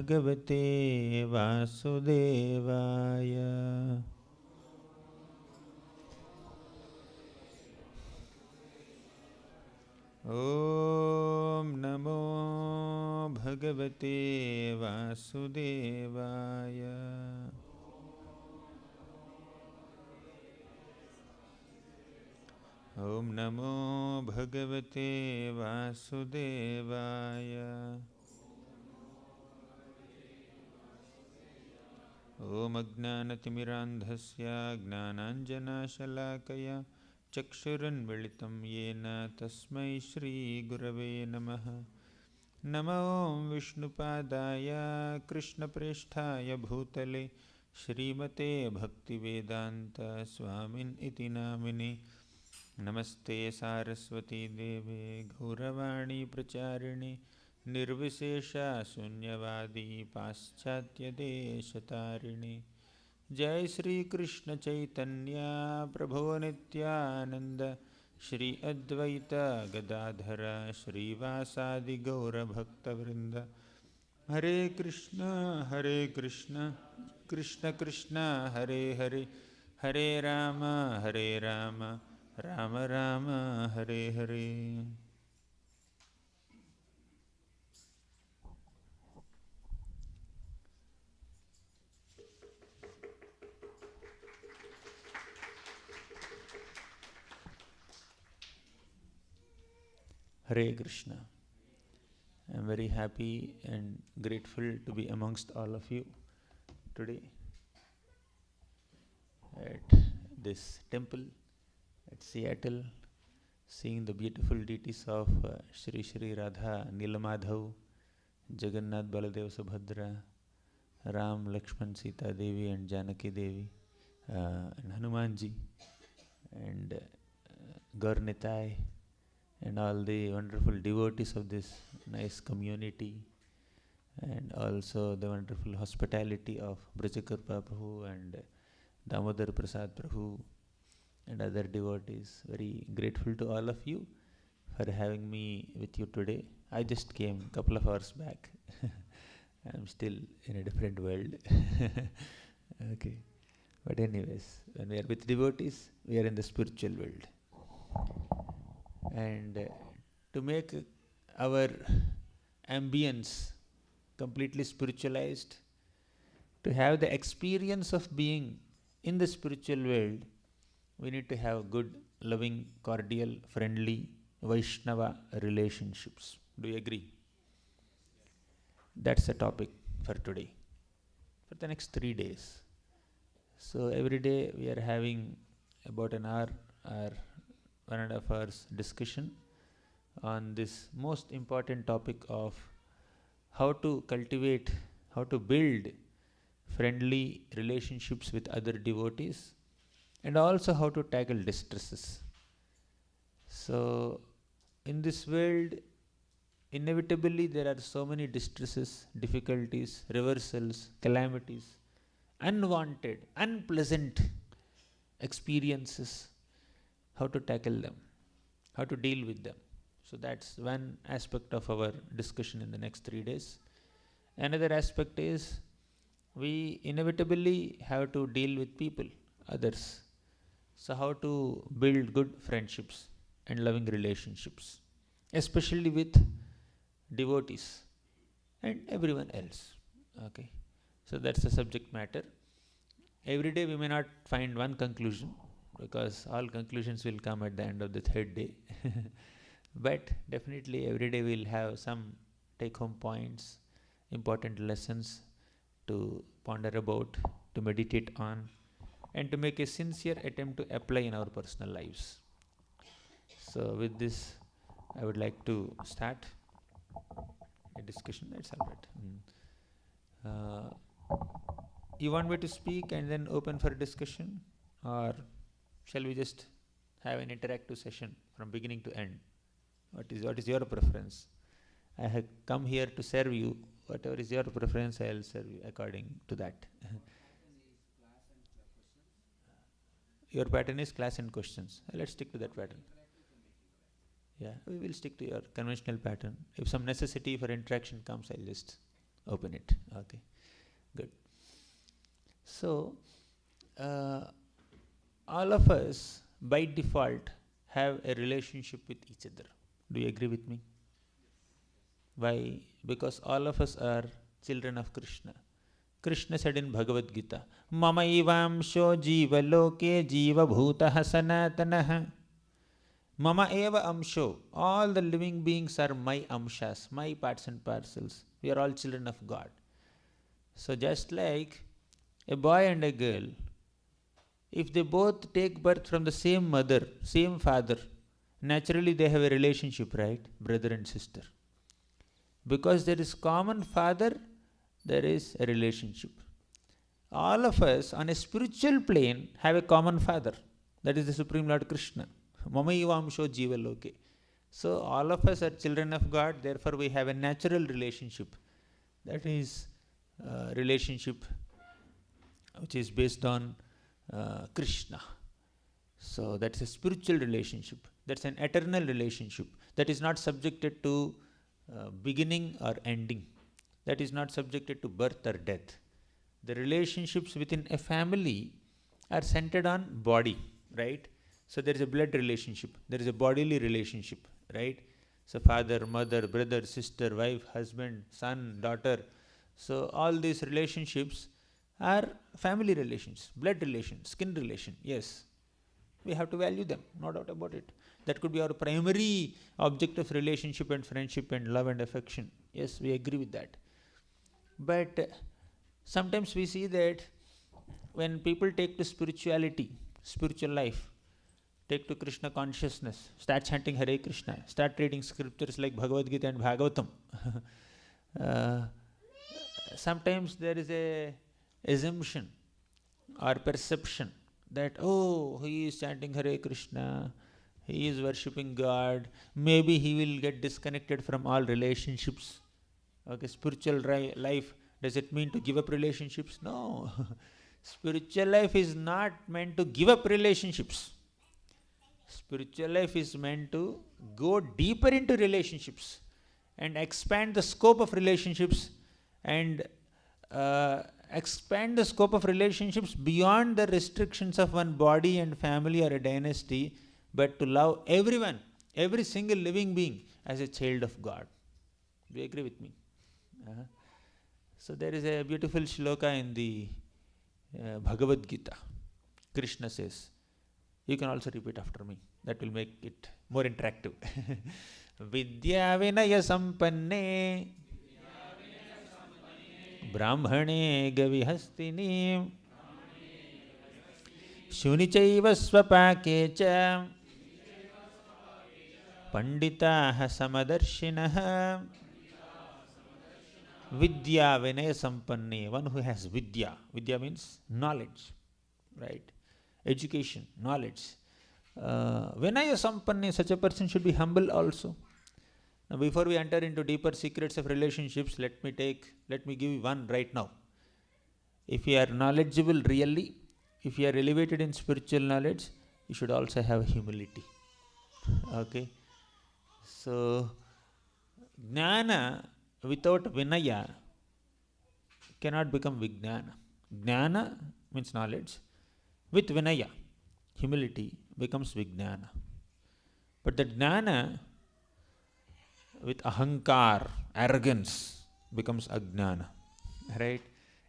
Bhagavate Vasudevaya. Om Namo Bhagavate Vasudevaya. Om Namo Bhagavate Vasudevaya. Om Ajnanatimirandhasya Gnananjana Shalakaya Chakshuranmilitam Yena Tasmai Shri Gurave Namaha. Namo Vishnupadaya Krishna Presthaya Bhutale Shrimate Bhaktivedanta Swamin Iti Namine. Namaste Saraswati Deve Gauravani Pracharine Nirvishesha Sunyavadi Paschatya Deshatarine. Jai Shri Krishna Chaitanya Prabhu Nityananda Shri Advaita Gadadhara Shri Vasadi Gaura Bhakta Vrinda. Hare Krishna Krishna Krishna Hare Hare, Hare Rama Rama Rama Hare Hare. Hare Krishna. I am very happy and grateful to be amongst all of you today at this temple at Seattle, seeing the beautiful deities of Shri Shri Radha Nilamadhav, Jagannath Baladev Subhadra, Ram Lakshman Sita Devi and Janaki Devi, and Hanumanji, and Gaurnitai, and all the wonderful devotees of this nice community, and also the wonderful hospitality of Brajakarpa Prabhu and Damodar Prasad Prabhu and other devotees. Very grateful to all of you for having me with you today. I just came a couple of hours back. I'm still in a different world. Okay. But anyways, when we are with devotees, we are in the spiritual world. And to make our ambience completely spiritualized, to have the experience of being in the spiritual world, we need to have good, loving, cordial, friendly, Vaishnava relationships. Do you agree? That's the topic for today, for the next 3 days. So every day we are having about an hour or 1.5 hours discussion on this most important topic of how to cultivate, how to build friendly relationships with other devotees, and also how to tackle distresses. So in this world, inevitably there are so many distresses, difficulties, reversals, calamities, unwanted, unpleasant experiences. How to tackle them, how to deal with them. So that's one aspect of our discussion in the next 3 days. Another aspect is we inevitably have to deal with people, others. So how to build good friendships and loving relationships, especially with devotees and everyone else. Okay. So that's the subject matter. Every day we may not find one conclusion, because all conclusions will come at the end of the 3rd day. But definitely every day we'll have some take-home points, important lessons to ponder about, to meditate on, and to make a sincere attempt to apply in our personal lives. So with this, I would like to start a discussion. That's all right. You want me to speak and then open for discussion, or shall we just have an interactive session from beginning to end? What is your preference? I have come here to serve you. Whatever is your preference, I will serve you according to that. Your pattern is class and questions. Let's stick to that pattern. Yeah, we will stick to your conventional pattern. If some necessity for interaction comes, I'll just open it. Okay, good. So, all of us by default have a relationship with each other. Do you agree with me? Why? Because all of us are children of Krishna. Krishna said in Bhagavad Gita, Mama evamsho jiva loke jiva bhutah sanatanah. Mama eva amsho. All the living beings are my amshas, my parts and parcels. We are all children of God. So just like a boy and a girl, if they both take birth from the same mother, same father, naturally they have a relationship, right? Brother and sister. Because there is common father, there is a relationship. All of us on a spiritual plane have a common father. That is the Supreme Lord Krishna. Mama evamsho jiva loke. So all of us are children of God, therefore we have a natural relationship. That is relationship which is based on Krishna. So that's a spiritual relationship. That's an eternal relationship. That is not subjected to beginning or ending. That is not subjected to birth or death. The relationships within a family are centered on body, right? So there is a blood relationship. There is a bodily relationship, right? So father, mother, brother, sister, wife, husband, son, daughter. So all these relationships are family relations, blood relations, skin relation. Yes, we have to value them, no doubt about it. That could be our primary object of relationship and friendship and love and affection. Yes, we agree with that. But sometimes we see that when people take to spirituality, spiritual life, take to Krishna consciousness, start chanting Hare Krishna, start reading scriptures like Bhagavad Gita and Bhagavatam, sometimes there is a assumption or perception that, oh, he is chanting Hare Krishna, he is worshipping God, maybe he will get disconnected from all relationships. Okay, spiritual life, does it mean to give up relationships? No. Spiritual life is not meant to give up relationships. Spiritual life is meant to go deeper into relationships and expand the scope of relationships and expand the scope of relationships beyond the restrictions of one body and family or a dynasty, but to love everyone, every single living being as a child of God. Do you agree with me? So there is a beautiful sloka in the Bhagavad Gita. Krishna says, you can also repeat after me. That will make it more interactive. Vidhyavinaya sampanne brahmane gavihastini shunichaiva swapakecha panditaha samadarshinaha. Vidya Vinaya Sampanne, one who has Vidya. Vidya means knowledge, right? Education, knowledge. Vinaya Sampanne, such a person should be humble also. Now, before we enter into deeper secrets of relationships, let me give you one right now. If you are knowledgeable really, if you are elevated in spiritual knowledge, you should also have humility. Okay? So, Jnana without Vinaya cannot become Vijnana. Jnana means knowledge. With Vinaya, humility, becomes Vijnana. But the Jnana with Ahankar, arrogance, becomes Ajnana. Right?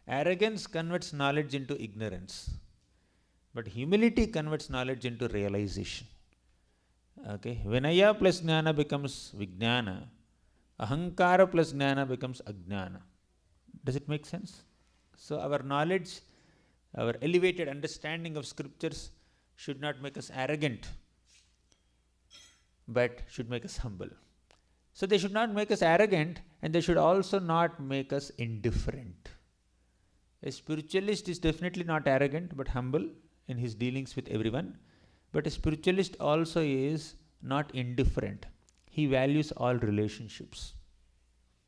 Arrogance converts knowledge into ignorance. But humility converts knowledge into realization. Okay? Vinaya plus Jnana becomes Vijnana. Ahankara plus Jnana becomes Ajnana. Does it make sense? So our knowledge, our elevated understanding of scriptures should not make us arrogant, but should make us humble. So they should not make us arrogant, and they should also not make us indifferent. A spiritualist is definitely not arrogant, but humble in his dealings with everyone. But a spiritualist also is not indifferent. He values all relationships.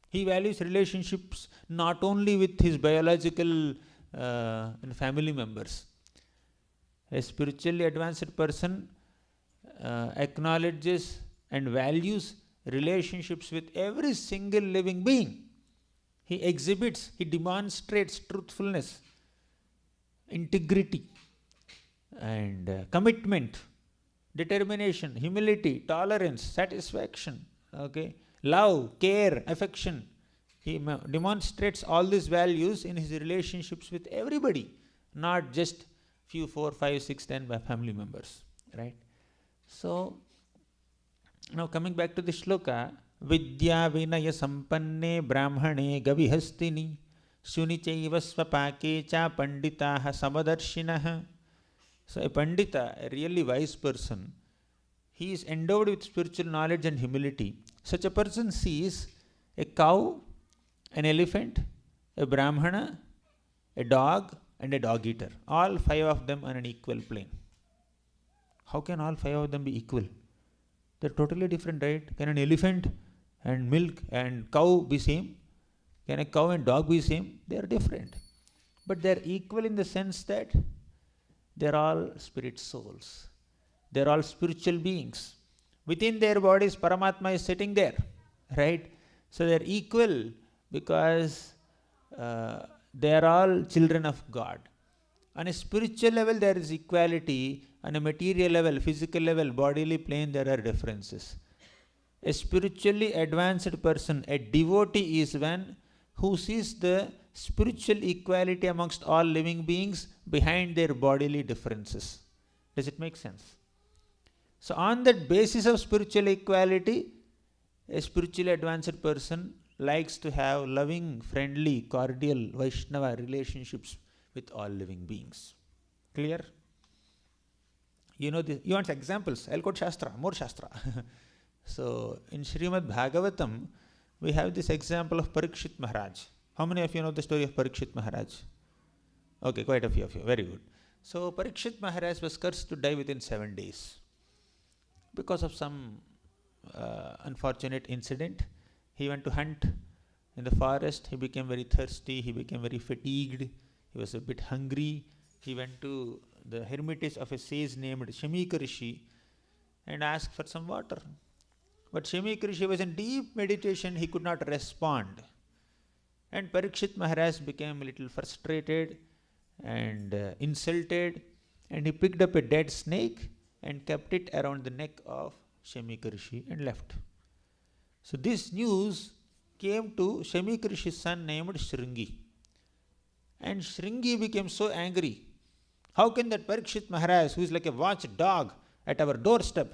He values relationships not only with his biological and family members. A spiritually advanced person acknowledges and values relationships with every single living being. He exhibits, he demonstrates truthfulness, integrity, and commitment, determination, humility, tolerance, satisfaction, okay, love, care, affection. He demonstrates all these values in his relationships with everybody, not just few 4, 5, 6, 10 family members, right? So, now coming back to the shloka, Vidya Vinaya Sampanne Brahmane Gavihastini Sunichaiva Svapake Cha Panditaha Samadarshinaha. So, a Pandita, a really wise person, he is endowed with spiritual knowledge and humility. Such a person sees a cow, an elephant, a Brahmana, a dog, and a dog eater. All 5 of them on an equal plane. How can all 5 of them be equal? They're totally different, right? Can an elephant and milk and cow be same? Can a cow and dog be same? They are different. But they're equal in the sense that they're all spirit souls. They're all spiritual beings. Within their bodies, Paramatma is sitting there, right? So they're equal because they are all children of God. On a spiritual level, there is equality. On a material level, physical level, bodily plane, there are differences. A spiritually advanced person, a devotee, is one who sees the spiritual equality amongst all living beings behind their bodily differences. Does it make sense? So on that basis of spiritual equality, a spiritually advanced person likes to have loving, friendly, cordial, Vaishnava relationships with all living beings. Clear? You know, you want examples? I'll quote Shastra, more Shastra. So, in Srimad Bhagavatam, we have this example of Parikshit Maharaj. How many of you know the story of Parikshit Maharaj? Okay, quite a few of you. Very good. So, Parikshit Maharaj was cursed to die within 7 days. Because of some unfortunate incident, he went to hunt in the forest. He became very thirsty. He became very fatigued. He was a bit hungry. He went to the hermitage of a sage named Shamika Rishi and asked for some water. But Shamika Rishi was in deep meditation. He could not respond. And Parikshit Maharaj became a little frustrated and insulted, and he picked up a dead snake and kept it around the neck of Shamika Rishi and left. So this news came to Shamika Rishi's son named Shringi. And Shringi became so angry. How can that Parikshit Maharaj, who is like a watchdog at our doorstep,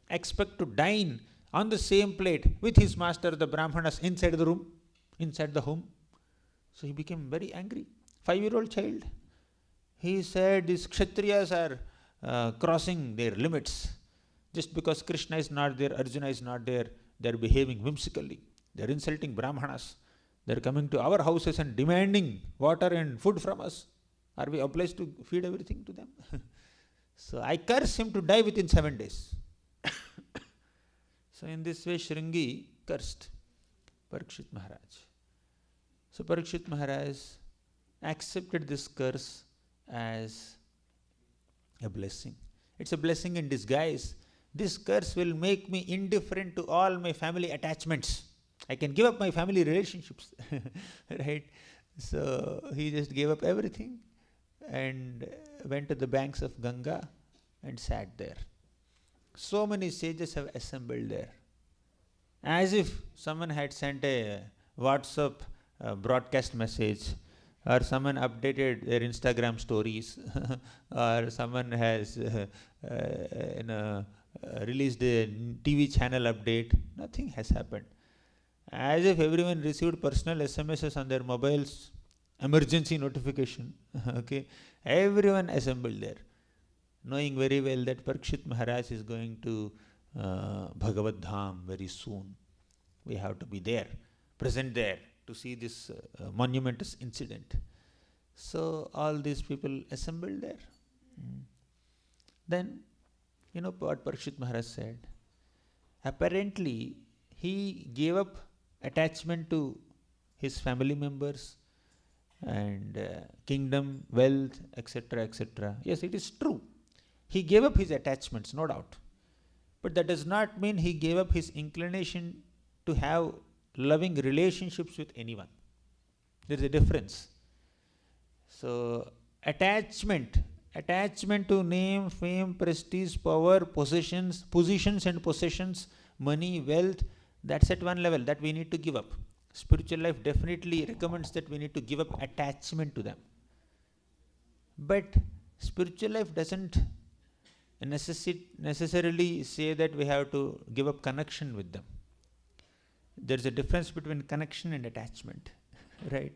expect to dine on the same plate with his master, the Brahmanas, inside the room, inside the home? So he became very angry. 5-year-old child. He said these Kshatriyas are crossing their limits. Just because Krishna is not there, Arjuna is not there, they are behaving whimsically. They are insulting Brahmanas. They are coming to our houses and demanding water and food from us. Are we obliged to feed everything to them? So I curse him to die within 7 days. So in this way, Shringi cursed Parikshit Maharaj. So Parikshit Maharaj accepted this curse as a blessing. It's a blessing in disguise. This curse will make me indifferent to all my family attachments. I can give up my family relationships. Right? So he just gave up everything and went to the banks of Ganga and sat there. So many sages have assembled there. As if someone had sent a WhatsApp broadcast message, or someone updated their Instagram stories, or someone has released a TV channel update. Nothing has happened. As if everyone received personal SMSs on their mobiles, emergency notification. Okay, everyone assembled there, knowing very well that Parikshit Maharaj is going to Bhagavad Dham very soon. We have to be there, present there, to see this monumentous incident. So all these people assembled there. Then, you know what Parikshit Maharaj said? Apparently, he gave up attachment to his family members and kingdom, wealth, etc., etc. Yes, it is true. He gave up his attachments, no doubt. But that does not mean he gave up his inclination to have loving relationships with anyone. There is a difference. So, attachment to name, fame, prestige, power, positions and possessions, money, wealth, that's at one level that we need to give up. Spiritual life definitely recommends that we need to give up attachment to them. But spiritual life doesn't necessarily say that we have to give up connection with them. There's a difference between connection and attachment, right?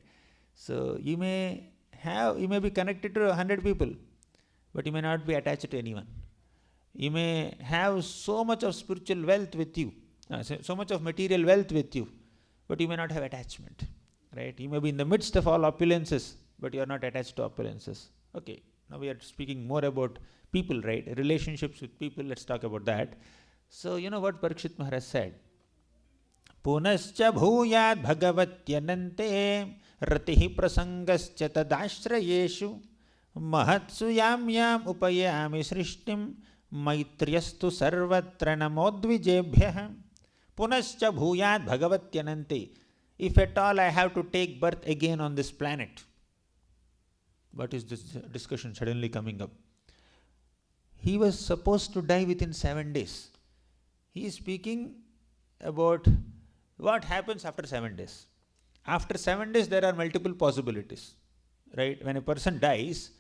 So you may be connected to 100 people, but you may not be attached to anyone. You may have so much of spiritual wealth with you, so much of material wealth with you, but you may not have attachment, right? You may be in the midst of all opulences, but you are not attached to opulences. Okay, now we are speaking more about people, right? Relationships with people, let's talk about that. So, you know what Parikshit Maharaj said? Punascha bhuyat bhagavatyanante ratihi prasangascha tadashrayeshu mahatsu yam upayami srishtim maitriyastu sarvatra namodvijebhyah. Punascha bhuyat bhagavatyanante. If at all I have to take birth again on this planet. What is this discussion suddenly coming up? He was supposed to die within 7 days. He is speaking about what happens after 7 days. After 7 days, there are multiple possibilities, right? When a person dies,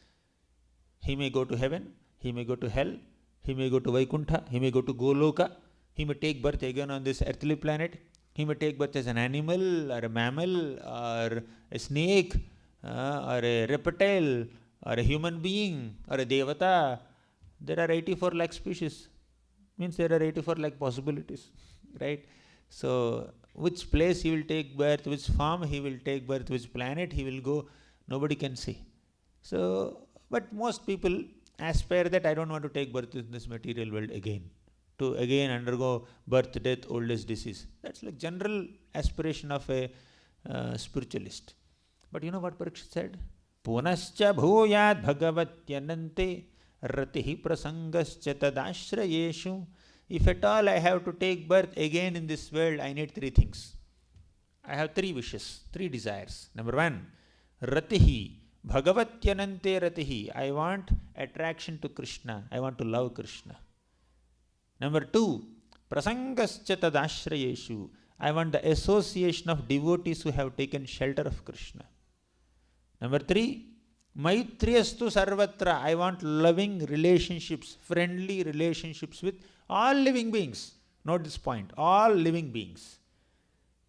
he may go to heaven, he may go to hell, he may go to Vaikuntha, he may go to Goloka, he may take birth again on this earthly planet, he may take birth as an animal, or a mammal, or a snake, or a reptile, or a human being, or a devata. There are 84 lakh species. Means there are 84 lakh possibilities, right? So, which place he will take birth, which form he will take birth, which planet he will go, nobody can say. So, but most people aspire that I don't want to take birth in this material world again, to again undergo birth, death, old age, disease. That's like general aspiration of a spiritualist. But you know what Parikshit said? Punascha bhuyat bhagavatyanante ratihi prasangascha tadashrayeshu. If at all I have to take birth again in this world, I need 3 things. I have 3 wishes, 3 desires. Number 1, ratihi, bhagavatyanante ratihi. I want attraction to Krishna. I want to love Krishna. Number 2, prasangascha tadashrayeshu. I want the association of devotees who have taken shelter of Krishna. Number 3, maitriyastu sarvatra. I want loving relationships, friendly relationships with all living beings. Note this point, all living beings.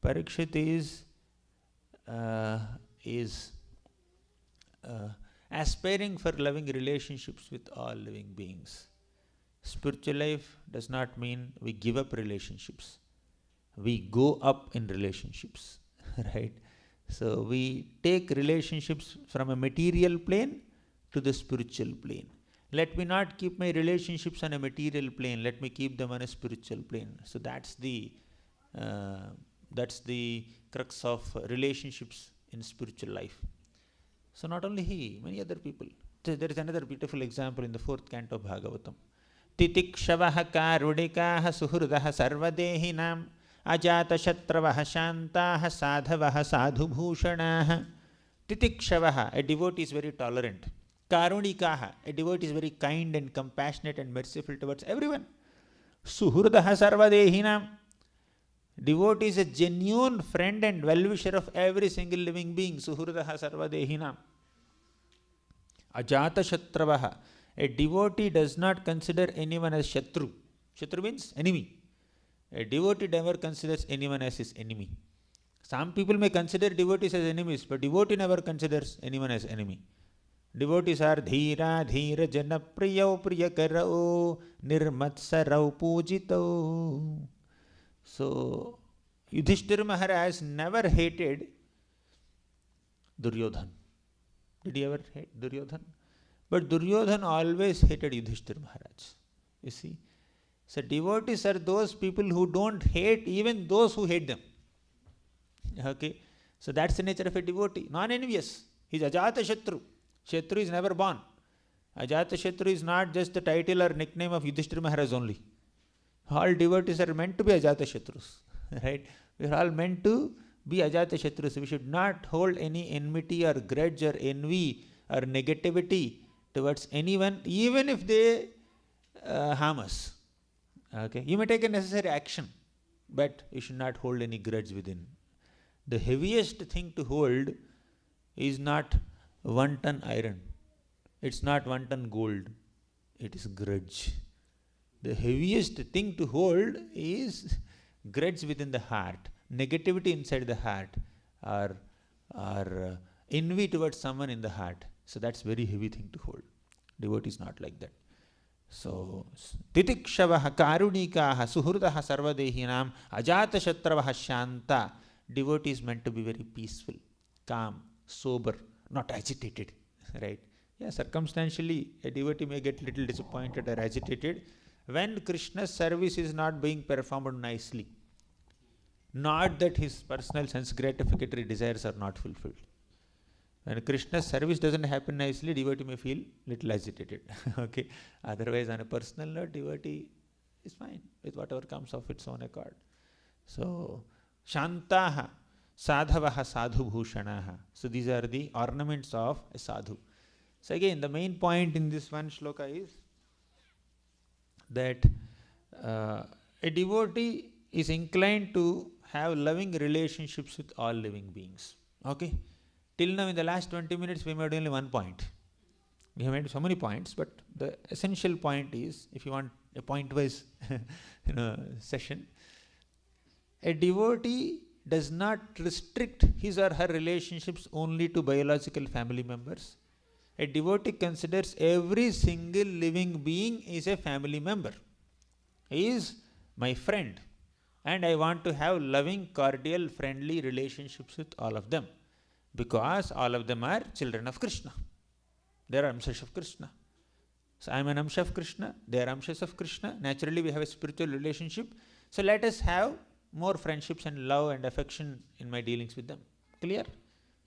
Parikshit is aspiring for loving relationships with all living beings. Spiritual life does not mean we give up relationships. We go up in relationships, right? So we take relationships from a material plane to the spiritual plane. Let me not keep my relationships on a material plane. Let me keep them on a spiritual plane. So that's the crux of relationships in spiritual life. So not only he, many other people. There is another beautiful example in the 4th canto of Bhagavatam. Titikshavaha karudikaha suhrudaha sarvadehinam ajata shatravaha shantaha sadhavaha sadhubhushanaha. Titikshavaha, a devotee is very tolerant. Karunikaha, a devotee is very kind and compassionate and merciful towards everyone. Suhrudaha sarvadehinam, devotee is a genuine friend and well-wisher of every single living being. Suhrudaha sarvadehinam. Ajata shatravaha, a devotee does not consider anyone as shatru. Shatru means enemy. A devotee never considers anyone as his enemy. Some people may consider devotees as enemies, but devotee never considers anyone as enemy. Devotees are dhira, dhira, jana, priyau, priyakarau, nirmatsarau, pujitau. So, Yudhishthira Maharaj never hated Duryodhan. Did he ever hate Duryodhan? But Duryodhan always hated Yudhishthira Maharaj. You see? So, devotees are those people who don't hate even those who hate them. Okay? So, that's the nature of a devotee. Non-envious. He is Ajata Shatru. Shatru is never born. Ajata Shatru is not just the title or nickname of Yudhishthira Maharaj only. All devotees are meant to be Ajata Shatrus. Right? We are all meant to be ajata shatrus. We should not hold any enmity or grudge or envy or negativity towards anyone, even if they harm us. Okay, you may take a necessary action, but you should not hold any grudge within. The heaviest thing to hold is not 1 ton iron. It's not 1 ton gold. It is grudge. The heaviest thing to hold is grudge within the heart, negativity inside the heart, or envy towards someone in the heart. So that's very heavy thing to hold. Devotee is not like that. So, titikshavaha karunikaha suhurdaha sarvadehinam ajata shatravaha shanta. Devotee is meant to be very peaceful, calm, sober, not agitated, right? Yeah, circumstantially, a devotee may get little disappointed or agitated when Krishna's service is not being performed nicely. Not that his personal sense gratificatory desires are not fulfilled. When Krishna's service doesn't happen nicely, devotee may feel little agitated. Okay. Otherwise, on a personal note, devotee is fine with whatever comes of its own accord. So, Shantaha, Sadhavaha, Sadhu Bhushanaha. So these are the ornaments of a sadhu. So again, the main point in this one shloka is that a devotee is inclined to have loving relationships with all living beings. Okay? Till now, in the last 20 minutes, we made only one point. We have made so many points, but the essential point is, if you want a point-wise session, a devotee does not restrict his or her relationships only to biological family members. A devotee considers every single living being is a family member. He is my friend, and I want to have loving, cordial, friendly relationships with all of them, because all of them are children of Krishna. They are amshas of Krishna. So I am an amsha of Krishna, they are amshas of Krishna. Naturally, we have a spiritual relationship. So let us have more friendships and love and affection in my dealings with them. Clear?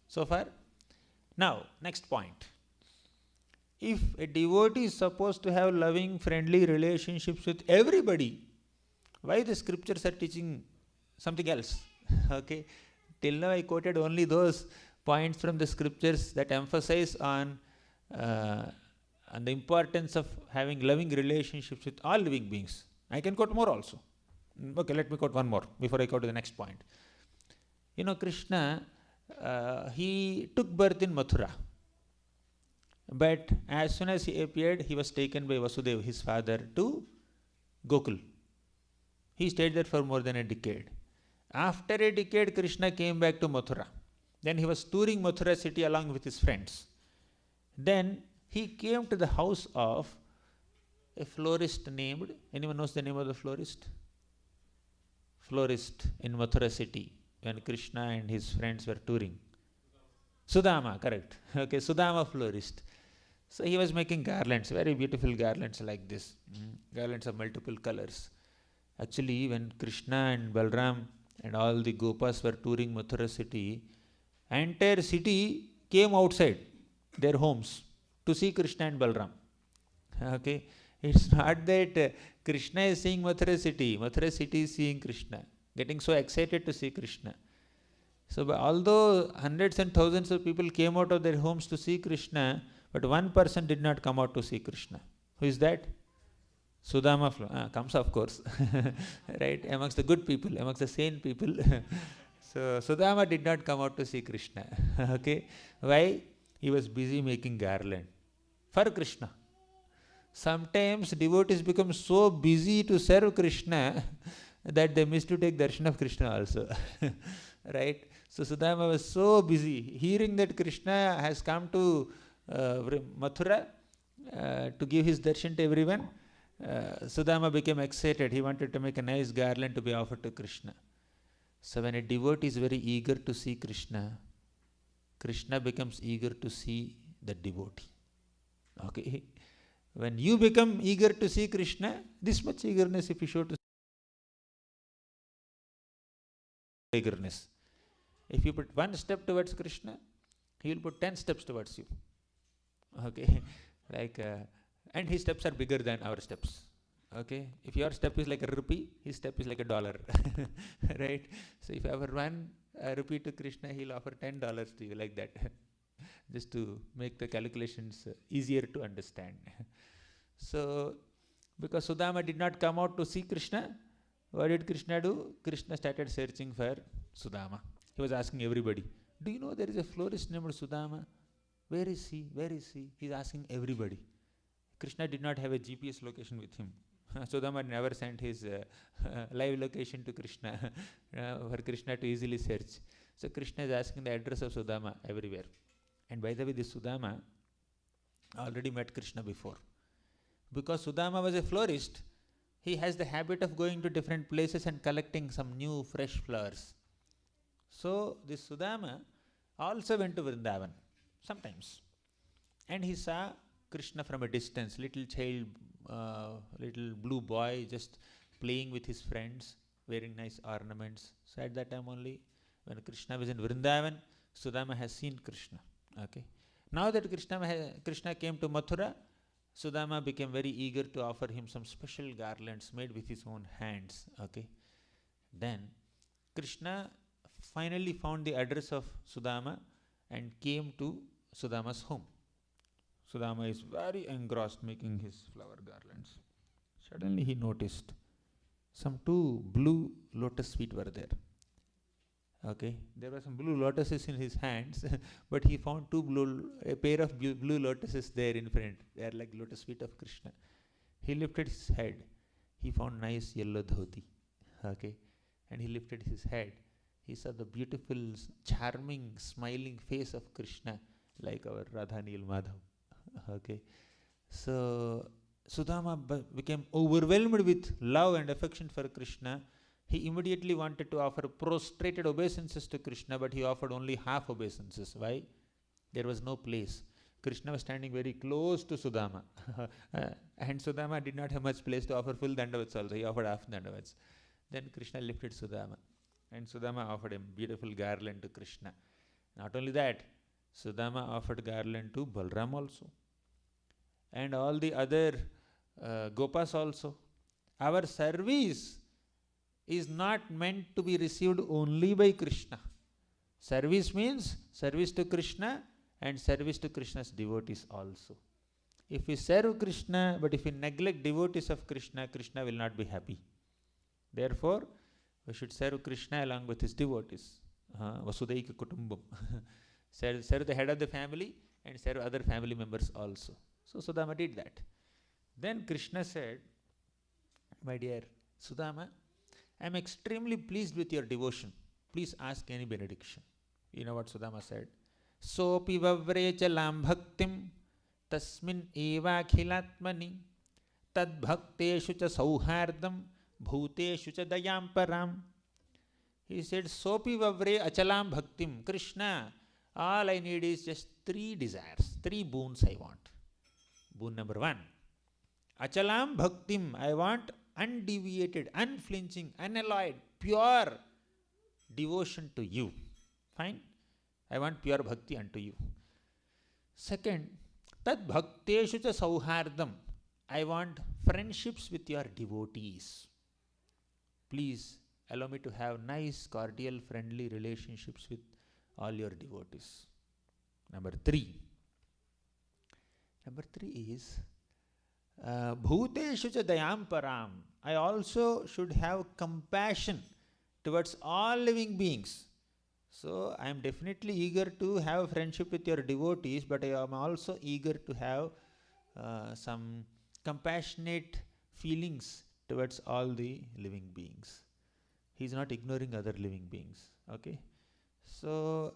So far? Now, next point. If a devotee is supposed to have loving, friendly relationships with everybody, why the scriptures are teaching something else? Okay? Till now I quoted only those points from the scriptures that emphasize on the importance of having loving relationships with all living beings. I can quote more also. Okay, let me quote one more before I go to the next point. Krishna, he took birth in Mathura. But as soon as he appeared, he was taken by Vasudeva, his father, to Gokul. He stayed there for more than a decade. After a decade, Krishna came back to Mathura. Then he was touring Mathura city along with his friends. Then he came to the house of a florist named, anyone knows the name of the florist? Florist in Mathura city when Krishna and his friends were touring. Sudama, correct. Okay, Sudama florist. So he was making garlands, very beautiful garlands like this. Garlands of multiple colors. Actually, when Krishna and Balram and all the Gopas were touring Mathura city, entire city came outside their homes to see Krishna and Balram. Okay, it's not that Krishna is seeing Mathura city is seeing Krishna, getting so excited to see Krishna. So although hundreds and thousands of people came out of their homes to see Krishna, but one person did not come out to see Krishna. Who is that? Sudama comes, of course, right, amongst the good people, amongst the sane people. So Sudama did not come out to see Krishna. Okay, why? He was busy making garland for Krishna. Sometimes devotees become so busy to serve Krishna that they miss to take darshan of Krishna also. Right? So Sudama was so busy hearing that Krishna has come to Mathura to give his darshan to everyone. Sudama became excited. He wanted to make a nice garland to be offered to Krishna. So when a devotee is very eager to see Krishna, Krishna becomes eager to see the devotee. Okay? When you become eager to see Krishna, this much eagerness if you show to eagerness. If you put one step towards Krishna, he will put 10 steps towards you. Okay? And his steps are bigger than our steps. Okay? If your step is like a rupee, his step is like $1. Right? So if our one rupee to Krishna, he'll offer $10 to you, like that. Just to make the calculations easier to understand. So, because Sudama did not come out to see Krishna, what did Krishna do? Krishna started searching for Sudama. He was asking everybody, do you know there is a florist named Sudama? Where is he? Where is he? He's asking everybody. Krishna did not have a GPS location with him. Sudama never sent his live location to Krishna for Krishna to easily search. So Krishna is asking the address of Sudama everywhere. And by the way, this Sudama already met Krishna before. Because Sudama was a florist, he has the habit of going to different places and collecting some new fresh flowers. So this Sudama also went to Vrindavan sometimes. And he saw Krishna from a distance, little child, little blue boy just playing with his friends, wearing nice ornaments. So at that time only, when Krishna was in Vrindavan, Sudama has seen Krishna. Okay. Now that Krishna came to Mathura, Sudama became very eager to offer him some special garlands made with his own hands. Okay. Then Krishna finally found the address of Sudama and came to Sudama's home. Sudama is very engrossed making his flower garlands. Suddenly he noticed some 2 blue lotus feet were there. Okay, there were some blue lotuses in his hands, but he found a pair of blue lotuses there in front. They are like lotus feet of Krishna. He lifted his head. He found nice yellow dhoti. Okay, and he lifted his head. He saw the beautiful, charming, smiling face of Krishna, like our Radhanil Madhav. Okay, so Sudama became overwhelmed with love and affection for Krishna. He immediately wanted to offer prostrated obeisances to Krishna, but he offered only half obeisances. Why? There was no place. Krishna was standing very close to Sudama. And Sudama did not have much place to offer full dandavats also. He offered half dandavats. Then Krishna lifted Sudama. And Sudama offered a beautiful garland to Krishna. Not only that, Sudama offered garland to Balram also. And all the other Gopas also. Our service is not meant to be received only by Krishna. Service means service to Krishna and service to Krishna's devotees also. If we serve Krishna, but if we neglect devotees of Krishna, Krishna will not be happy. Therefore, we should serve Krishna along with his devotees. Vasudaika kutumbam. Serve the head of the family and serve other family members also. So Sudama did that. Then Krishna said, my dear Sudama, I am extremely pleased with your devotion. Please ask any benediction. You know what Sudama said? Sopi vavrechalam bhaktim tasmin eva khilatmani tad bhakteshu cha sauhardam bhuteshu cha dayam param. He said, Sopi vavre achalam bhaktim. Krishna, all I need is just 3 desires, 3 boons I want. Boon number 1. Achalam bhaktim. I want undeviated, unflinching, unalloyed, pure devotion to you. Fine? I want pure bhakti unto you. Second, tad bhakteshu cha sauhardam. I want friendships with your devotees. Please allow me to have nice, cordial, friendly relationships with all your devotees. Number 3. Number 3 is Bhuteshu cha dayam param. I also should have compassion towards all living beings. So I am definitely eager to have friendship with your devotees, but I am also eager to have some compassionate feelings towards all the living beings. He is not ignoring other living beings. Okay. So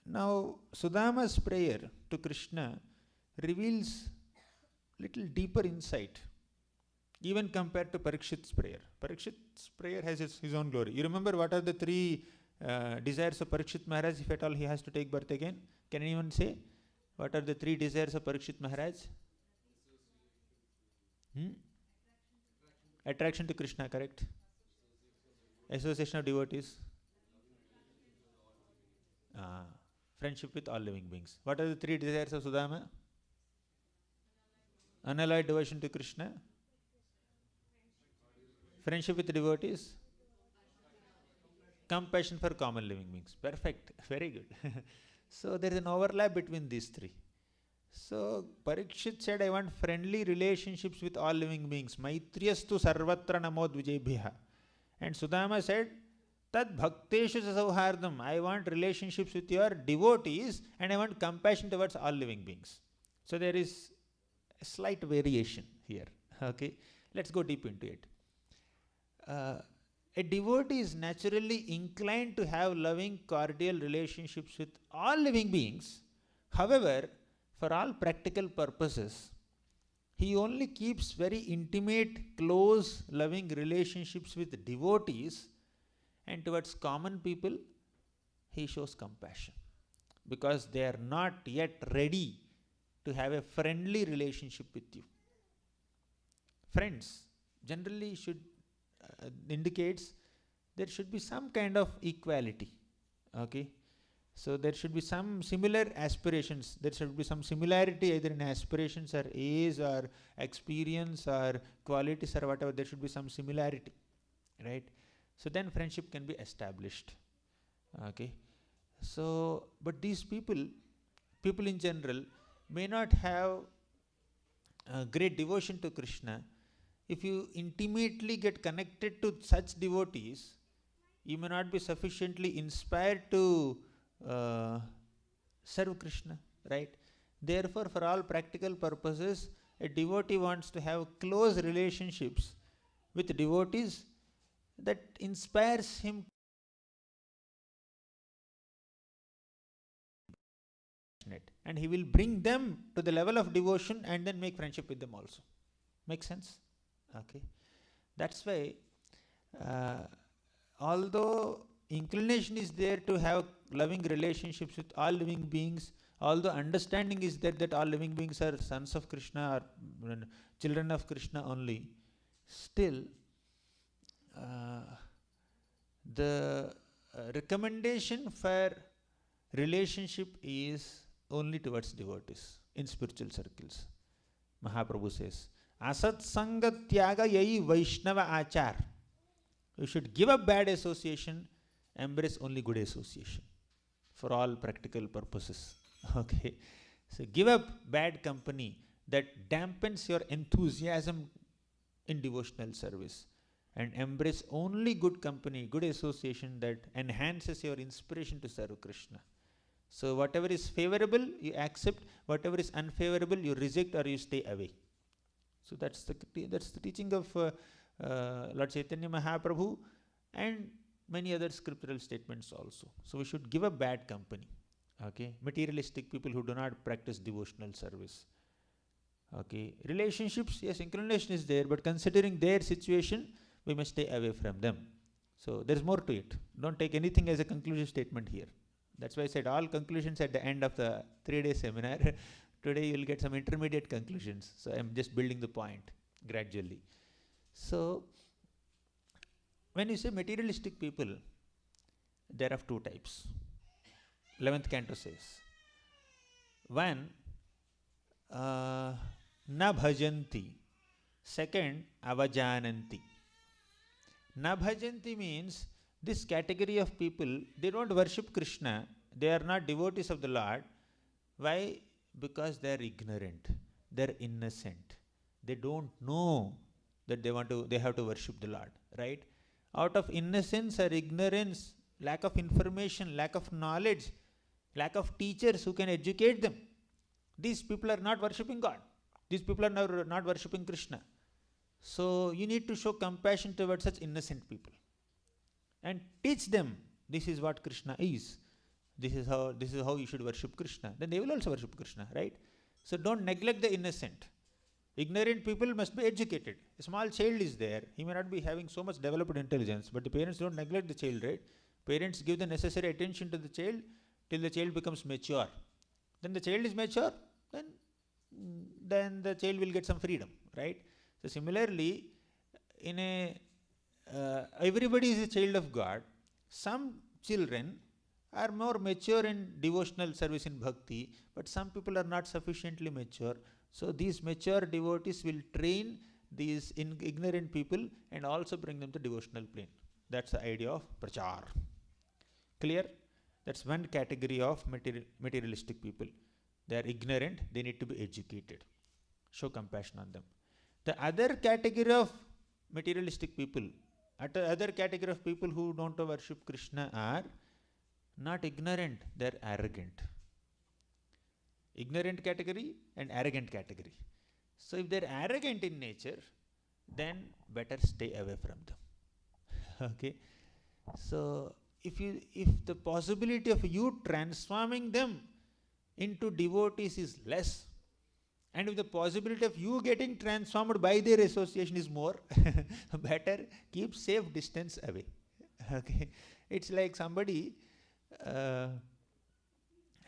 now Sudama's prayer to Krishna reveals little deeper insight, even compared to Parikshit's prayer. Parikshit's prayer has his own glory. You remember what are the 3 desires of Parikshit Maharaj, if at all he has to take birth again? Can anyone say? What are the 3 desires of Parikshit Maharaj? Attraction to Krishna, correct? Association of devotees. Friendship with all living beings. What are the 3 desires of Sudama? Unalloyed devotion to Krishna, friendship with devotees, compassion for common living beings. Perfect, very good. So there is an overlap between these three. So Parikshit said, I want friendly relationships with all living beings. Maitriyastu sarvatra namo dvijebhya. And Sudama said, Tad bhakteshu sauhardam. I want relationships with your devotees and I want compassion towards all living beings. So there is a slight variation here. Okay, let's go deep into it. A devotee is naturally inclined to have loving, cordial relationships with all living beings. However, for all practical purposes, he only keeps very intimate, close, loving relationships with devotees, and towards common people, he shows compassion because they are not yet ready to have a friendly relationship with you. Friends generally should indicates there should be some kind of equality. Okay, so there should be some similar aspirations. There should be some similarity either in aspirations or age or experience or qualities or whatever. There should be some similarity, right? So then friendship can be established. Okay, so but these people in general may not have great devotion to Krishna. If you intimately get connected to such devotees, you may not be sufficiently inspired to serve Krishna, right? Therefore, for all practical purposes, a devotee wants to have close relationships with devotees that inspires him, and he will bring them to the level of devotion and then make friendship with them also. Make sense? Okay, that's why although inclination is there to have loving relationships with all living beings, although understanding is there that all living beings are sons of Krishna or children of Krishna only, still the recommendation for relationship is only towards devotees in spiritual circles. Mahaprabhu says, Asat Sanga Tyaga Yai Vaishnava Achar. You should give up bad association, embrace only good association for all practical purposes. Okay, so give up bad company that dampens your enthusiasm in devotional service and embrace only good company, good association that enhances your inspiration to serve Krishna. So whatever is favorable, you accept. Whatever is unfavorable, you reject or you stay away. So that's the teaching of Lord Chaitanya Mahaprabhu and many other scriptural statements also. So we should give up bad company. Okay, materialistic people who do not practice devotional service. Okay, relationships, yes, inclination is there, but considering their situation, we must stay away from them. So there is more to it. Don't take anything as a conclusive statement here. That's why I said all conclusions at the end of the 3-day seminar. Today you will get some intermediate conclusions. So I am just building the point gradually. So when you say materialistic people, there are 2 types. 11th canto says. One, na bhajanti. Second, avajananti. Na bhajanti means this category of people, they don't worship Krishna. They are not devotees of the Lord. Why? Because they are ignorant. They are innocent. They don't know that they have to worship the Lord, right? Out of innocence or ignorance, lack of information, lack of knowledge, lack of teachers who can educate them, these people are not worshipping God. These people are not worshipping Krishna. So you need to show compassion towards such innocent people and teach them this is what Krishna is. This is how you should worship Krishna. Then they will also worship Krishna, right? So don't neglect the innocent. Ignorant people must be educated. A small child is there. He may not be having so much developed intelligence, but the parents don't neglect the child, right? Parents give the necessary attention to the child till the child becomes mature. Then the child is mature, then the child will get some freedom, right? So similarly, everybody is a child of God. Some children are more mature in devotional service in bhakti, but some people are not sufficiently mature. So these mature devotees will train these ignorant people and also bring them to devotional plane. That's the idea of prachar. Clear? That's one category of materialistic people. They are ignorant, they need to be educated. Show compassion on them. The other category of materialistic people, other category of people who don't worship Krishna are not ignorant, they are arrogant. Ignorant category and arrogant category. So if they are arrogant in nature, then better stay away from them. Okay? So if the possibility of you transforming them into devotees is less, and if the possibility of you getting transformed by their association is more, better keep safe distance away. Okay? It's like somebody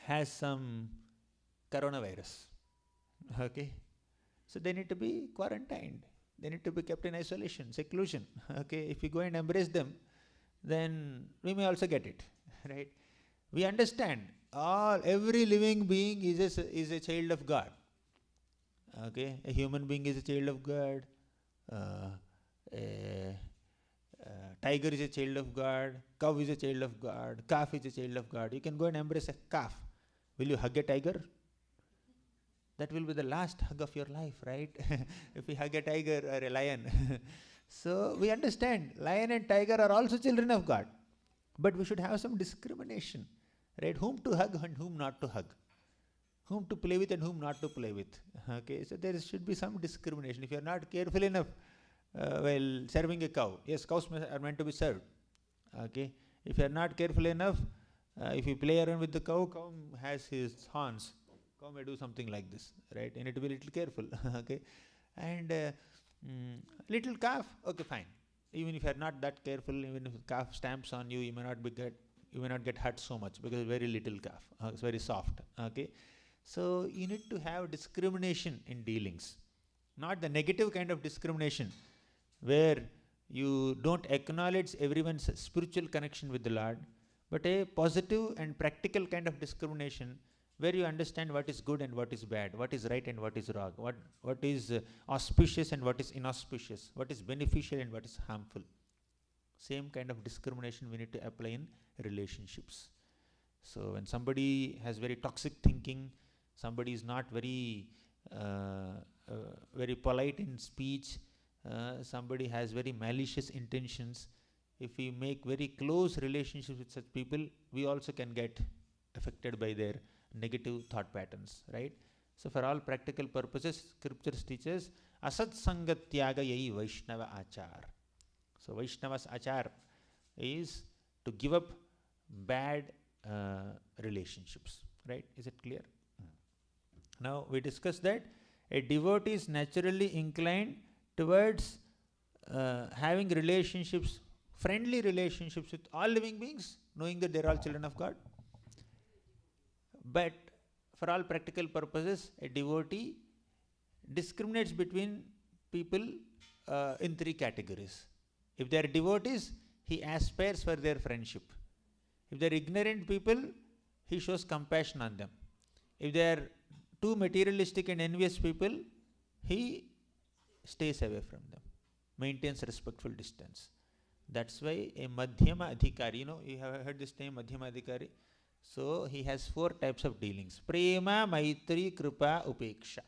has some coronavirus. Okay? So they need to be quarantined. They need to be kept in isolation, seclusion. Okay? If we go and embrace them, then we may also get it. Right? We understand every living being is a child of God. Okay? A human being is a child of God. A tiger is a child of God. Cow is a child of God. Calf is a child of God. You can go and embrace a calf. Will you hug a tiger? That will be the last hug of your life, right? If we hug a tiger or a lion. So we understand lion and tiger are also children of God. But we should have some discrimination, right? Whom to hug and whom not to hug. Whom to play with and whom not to play with. Okay, so there should be some discrimination. If you are not careful enough while serving a cow, yes, cows are meant to be served. Okay, if you are not careful enough, if you play around with the cow, cow has his horns. Cow may do something like this, right? You need to be a little careful. Okay, and little calf, okay, fine. Even if you are not that careful, even if the calf stamps on you, you may not get hurt so much because it's very little calf. It's very soft. Okay, so you need to have discrimination in dealings, not the negative kind of discrimination where you don't acknowledge everyone's spiritual connection with the Lord, but a positive and practical kind of discrimination where you understand what is good and what is bad, what is right and what is wrong, what is auspicious and what is inauspicious, what is beneficial and what is harmful. Same kind of discrimination we need to apply in relationships. So when somebody has very toxic thinking, somebody is not very polite in speech, somebody has very malicious intentions, if we make very close relationships with such people, we also can get affected by their negative thought patterns, right? So for all practical purposes, scriptures teaches asat sangatyagayai Vaishnava achar. So Vaishnava's achar is to give up bad relationships, right? Is it clear? Now we discussed that a devotee is naturally inclined towards having relationships, friendly relationships with all living beings, knowing that they are all children of God. But for all practical purposes, a devotee discriminates between people in three categories. If they are devotees, he aspires for their friendship. If they are ignorant people, he shows compassion on them. If they are too materialistic and envious people, he stays away from them, maintains respectful distance. That's why a Madhyama Adhikari, you have heard this name, Madhyama Adhikari. So he has 4 types of dealings. Prema, Maitri, Kripa, Upeksha.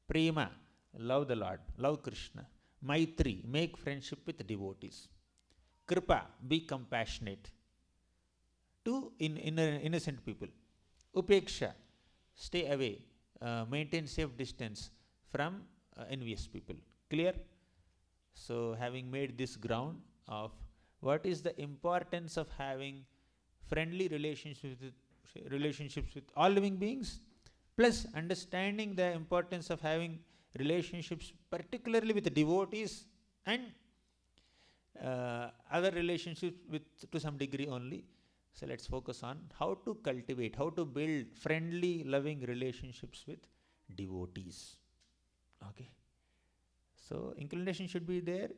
Prema, love the Lord, love Krishna. Maitri, make friendship with devotees. Kripa, be compassionate to innocent people. Upeksha, stay away, maintain safe distance from envious people. Clear? So having made this ground of what is the importance of having friendly relationships with all living beings, plus understanding the importance of having relationships particularly with devotees and other relationships with to some degree only. So let's focus on how to cultivate, how to build friendly, loving relationships with devotees. Okay. So inclination should be there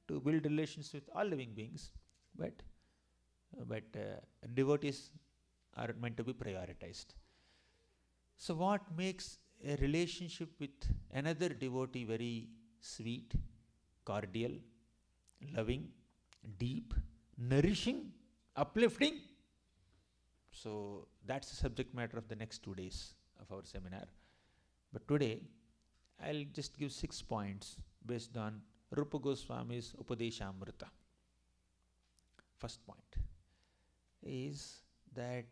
to build relations with all living beings, but devotees are meant to be prioritized. So what makes a relationship with another devotee very sweet, cordial, loving, deep, nourishing, uplifting? So that's the subject matter of the next 2 days of our seminar. But today, I'll just give 6 points based on Rupa Goswami's Upadesamrita. First point is that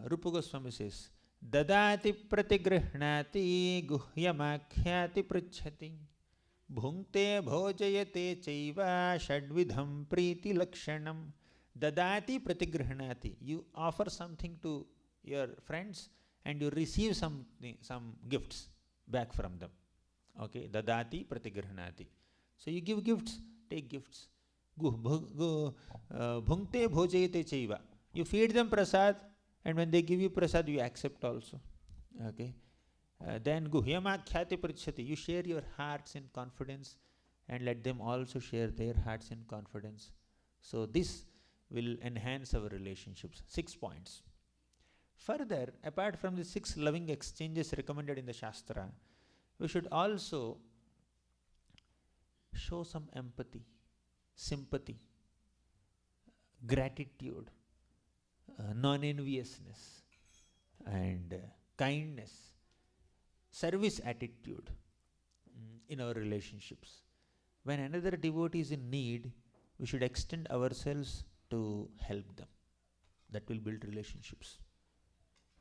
Rupa Goswami says, Dadati pratigrihnati guhyamakhyati pritchati bhunkte bhojayate chaiva shadvidham priti lakshanam. Dadati pratigrihnati. You offer something to your friends and you receive some gifts back from them. Okay, dadati pratigrihnati. So you give gifts, take gifts. Bhunkte bhojayate chaiva. You feed them prasad, and when they give you prasad, you accept also. Okay. Then guhyamakhyati pritchati. You share your hearts in confidence and let them also share their hearts in confidence. So this will enhance our relationships. 6 points. Further, apart from the 6 loving exchanges recommended in the Shastra, we should also show some empathy, sympathy, gratitude, non-enviousness, and kindness, service attitude in our relationships. When another devotee is in need, we should extend ourselves to help them. That will build relationships.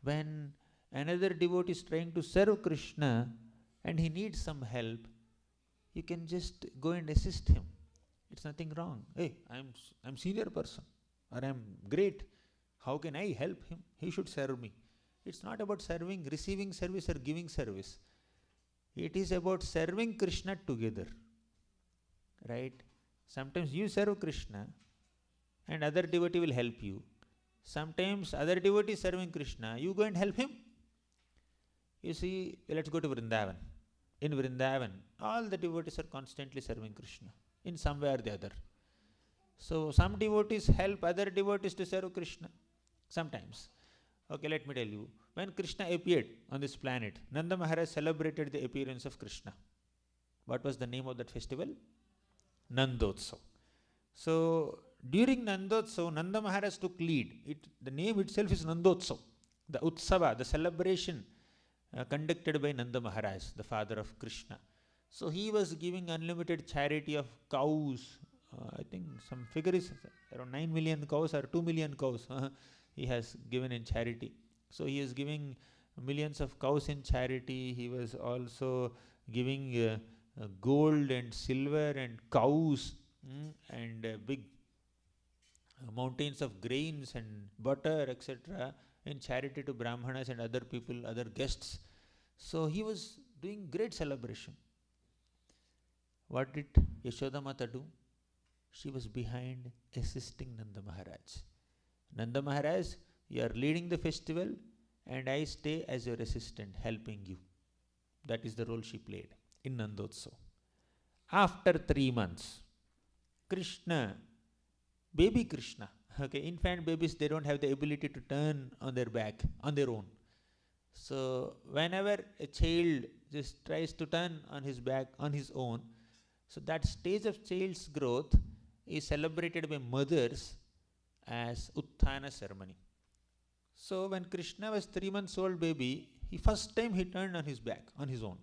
When another devotee is trying to serve Krishna and he needs some help, you can just go and assist him. It's nothing wrong. Hey, I'm senior person, or I'm great. How can I help him? He should serve me. It's not about serving, receiving service or giving service. It is about serving Krishna together. Right? Sometimes you serve Krishna and other devotee will help you. Sometimes other devotee is serving Krishna, you go and help him. You see, let's go to Vrindavan. In Vrindavan, all the devotees are constantly serving Krishna in some way or the other. So some devotees help other devotees to serve Krishna. Sometimes. Okay, let me tell you. When Krishna appeared on this planet, Nanda Maharaj celebrated the appearance of Krishna. What was the name of that festival? Nandotsav. So during Nandotsav, Nanda Maharaj took lead. The name itself is Nandotsav. The Utsava, the celebration conducted by Nanda Maharaj, the father of Krishna. So he was giving unlimited charity of cows. I think some figure is around 9 million cows or 2 million cows he has given in charity. So he is giving millions of cows in charity. He was also giving gold and silver and cows and big mountains of grains and butter, etc. in charity to Brahmanas and other people, other guests. So he was doing great celebration. What did Yashoda Mata do? She was behind assisting Nanda Maharaj. Nanda Maharaj, you are leading the festival and I stay as your assistant helping you. That is the role she played in Nandotsav. After 3 months, Krishna, baby Krishna, okay, infant babies, they don't have the ability to turn on their back on their own. So whenever a child just tries to turn on his back on his own, so that stage of child's growth is celebrated by mothers as Utthana ceremony. So when Krishna was 3 months old baby, first time he turned on his back on his own.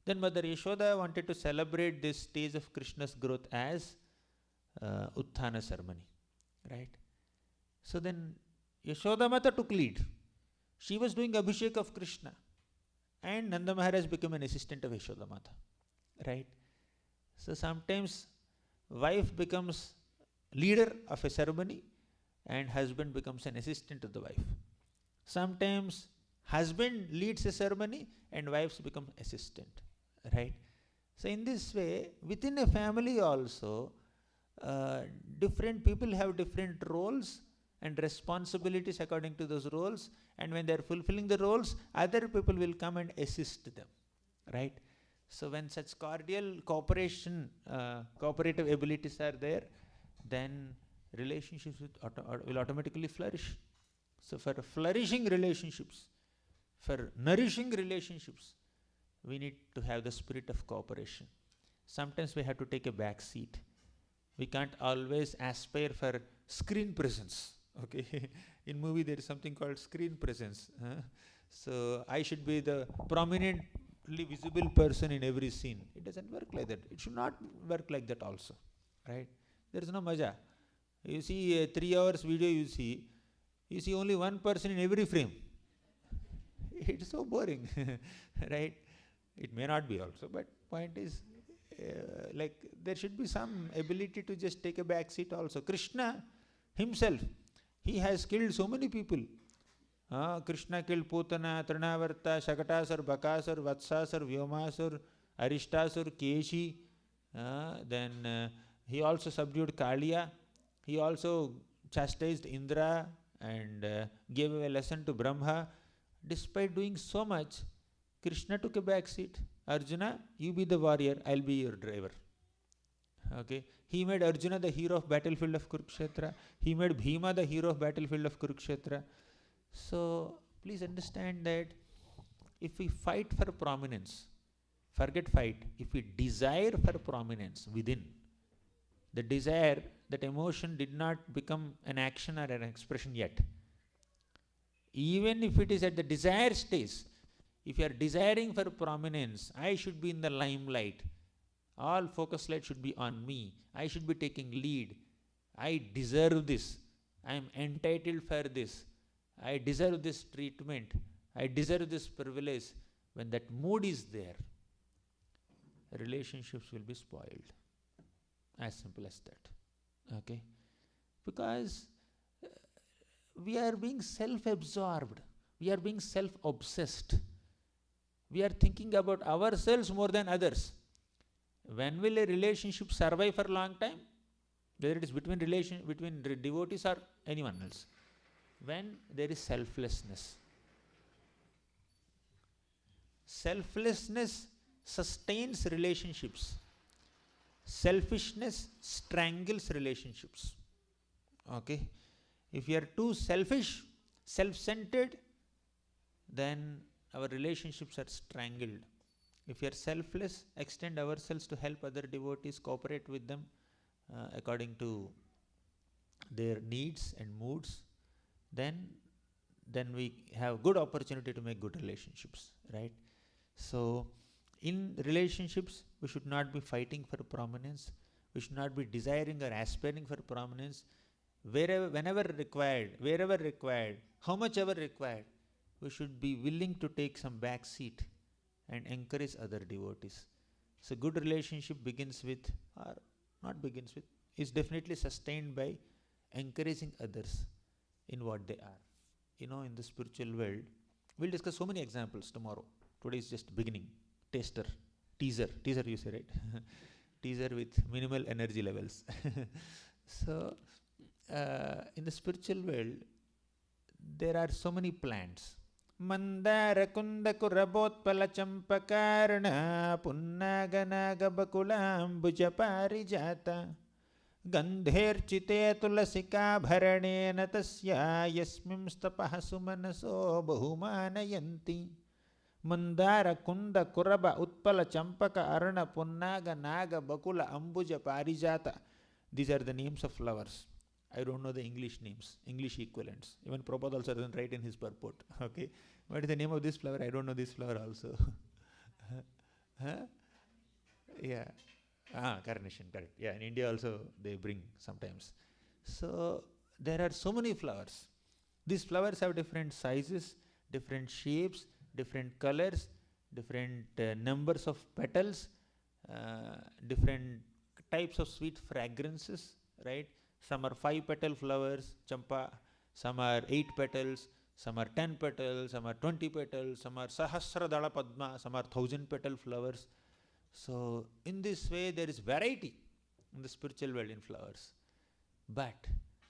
Then Mother Yashoda wanted to celebrate this stage of Krishna's growth as Utthana ceremony. Right? So then Yashoda Mata took lead. She was doing Abhishek of Krishna. And Nanda Maharaj became an assistant of Yashoda Mata. Right? So sometimes wife becomes leader of a ceremony and husband becomes an assistant to the wife. Sometimes husband leads a ceremony and wives become assistant. Right? So in this way, within a family also, different people have different roles and responsibilities according to those roles, and when they are fulfilling the roles, other people will come and assist them. Right? So when such cordial cooperation, cooperative abilities are there, then relationships will automatically flourish. So for flourishing relationships, for nourishing relationships, we need to have the spirit of cooperation. Sometimes we have to take a back seat. We can't always aspire for screen presence. Okay, in movie there is something called screen presence. So I should be the prominently visible person in every scene. It doesn't work like that. It should not work like that also, right? There is no maja. You see a 3 hours video, you see only one person in every frame. It's so boring, right? It may not be also, but point is, like there should be some ability to just take a back seat also. Krishna himself, he has killed so many people. Krishna killed Putana, Trinavarta, Shakatasur, Bakasur, Vatsasur, Vyomasur, Arishtasur, Keshi. Then he also subdued Kaliya. He also chastised Indra and gave a lesson to Brahma. Despite doing so much, Krishna took a back seat. Arjuna, you be the warrior, I'll be your driver. Okay, he made Arjuna the hero of battlefield of Kurukshetra. He made Bhima the hero of battlefield of Kurukshetra. So please understand that if we fight for prominence, forget fight. If we desire for prominence within, the desire, that emotion did not become an action or an expression yet. Even if it is at the desire stage, if you are desiring for prominence, I should be in the limelight. All focus light should be on me. I should be taking lead. I deserve this. I am entitled for this. I deserve this treatment. I deserve this privilege. When that mood is there, relationships will be spoiled. As simple as that. Okay? Because we are being self-absorbed. We are being self-obsessed. We are thinking about ourselves more than others. When will a relationship survive for a long time? Whether it is between devotees or anyone else. When there is selflessness. Selflessness sustains relationships. Selfishness strangles relationships. Okay? If you are too selfish, self-centered, then our relationships are strangled. If we are selfless, extend ourselves to help other devotees, cooperate with them according to their needs and moods, then we have good opportunity to make good relationships, right? So, in relationships, we should not be fighting for prominence. We should not be desiring or aspiring for prominence. Whenever required, wherever required, how much ever required, we should be willing to take some back seat and encourage other devotees. So good relationship begins with, or not begins with, is definitely sustained by encouraging others in what they are. In the spiritual world, we'll discuss so many examples tomorrow. Today is just beginning. Teaser you say, right? Teaser with minimal energy levels. So, in the spiritual world, there are so many plants. Mandara kunda kurabotpala champakarna punnaganaga bakulambuja parijata gandherchite tulasika bharanena tasya yasmimstapaha sumanaso bahumanayanti mandara kunda kuraba utpala champaka arana punnaga naga bakula ambuja parijata. These are the names of flowers. I don't know the English names, English equivalents. Even Prabhupada also doesn't write in his purport. Okay, what is the name of this flower? I don't know this flower also. Yeah. Carnation, correct. Yeah, in India also they bring sometimes. So there are so many flowers. These flowers have different sizes, different shapes, different colors, different numbers of petals, different types of sweet fragrances, right? Some are 5-petal flowers, champa, some are 8 petals, some are 10 petals, some are 20 petals, some are Sahasradala Padma, some are 1000-petal flowers. So, in this way, there is variety in the spiritual world in flowers. But,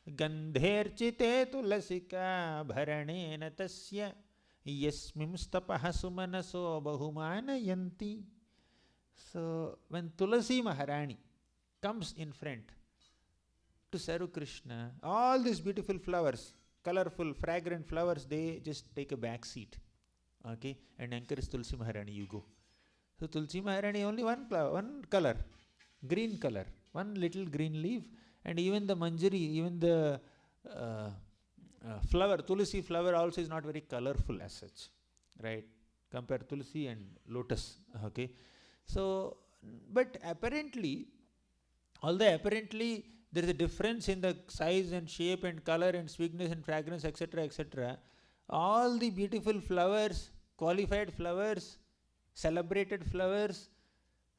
Gandherchite tulasika bharanena tasya yasmimstapaha sumanaso bahumanayanti. So, when Tulasi Maharani comes in front to serve Krishna, all these beautiful flowers, colorful, fragrant flowers, they just take a back seat. Okay, and encourage Tulsi Maharani, you go. So Tulsi Maharani only one flower, one color, green color, one little green leaf, and even the manjari, even the flower, tulsi flower also is not very colorful as such, right? Compare tulsi and lotus, okay? So, but apparently, although apparently there is a difference in the size and shape and color and sweetness and fragrance, etc., etc., all the beautiful flowers, qualified flowers, celebrated flowers,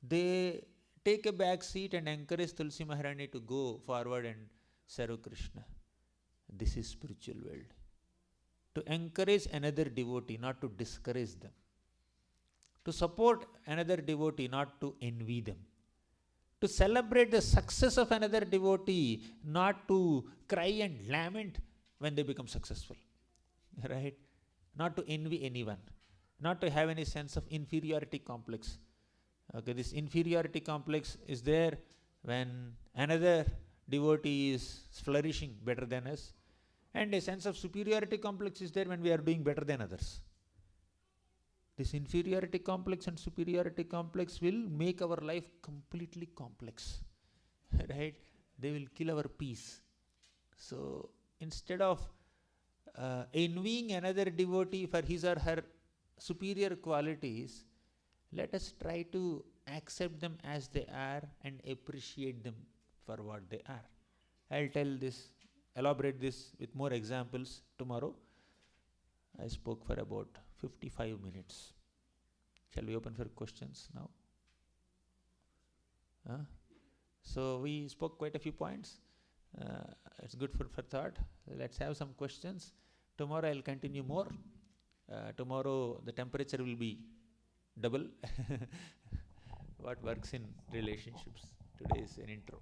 they take a back seat and encourage Tulsi Maharani to go forward and serve Krishna. This is spiritual world. To encourage another devotee, not to discourage them. To support another devotee, not to envy them. To celebrate the success of another devotee, not to cry and lament when they become successful. Right? Not to envy anyone. Not to have any sense of inferiority complex. Okay, this inferiority complex is there when another devotee is flourishing better than us, and a sense of superiority complex is there when we are doing better than others. This inferiority complex and superiority complex will make our life completely complex. Right? They will kill our peace. So instead of envying another devotee for his or her superior qualities, let us try to accept them as they are and appreciate them for what they are. I'll elaborate this with more examples tomorrow. I spoke for about 55 minutes. Shall we open for questions now? So we spoke quite a few points. It's good food for thought. Let's have some questions. Tomorrow I'll continue more. Tomorrow the temperature will be double. What works in relationships? Today is an intro.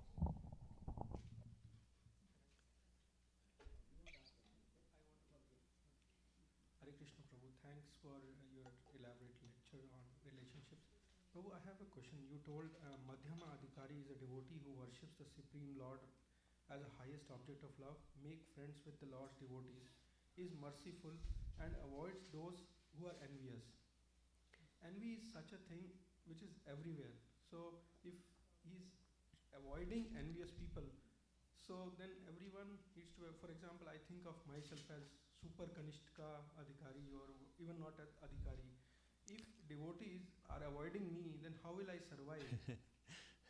Harekrishna Prabhu, thanks for your elaborate lecture on relationships. Prabhu, I have a question. You told Madhyama Adhikari is a devotee who worships the Supreme Lord as a highest object of love, make friends with the Lord's devotees, is merciful and avoids those who are envious. Envy is such a thing which is everywhere. So if he is avoiding envious people, so then everyone needs to, for example, I think of myself as super kanishtka adhikari or even not adhikari. If devotees are avoiding me, then how will I survive?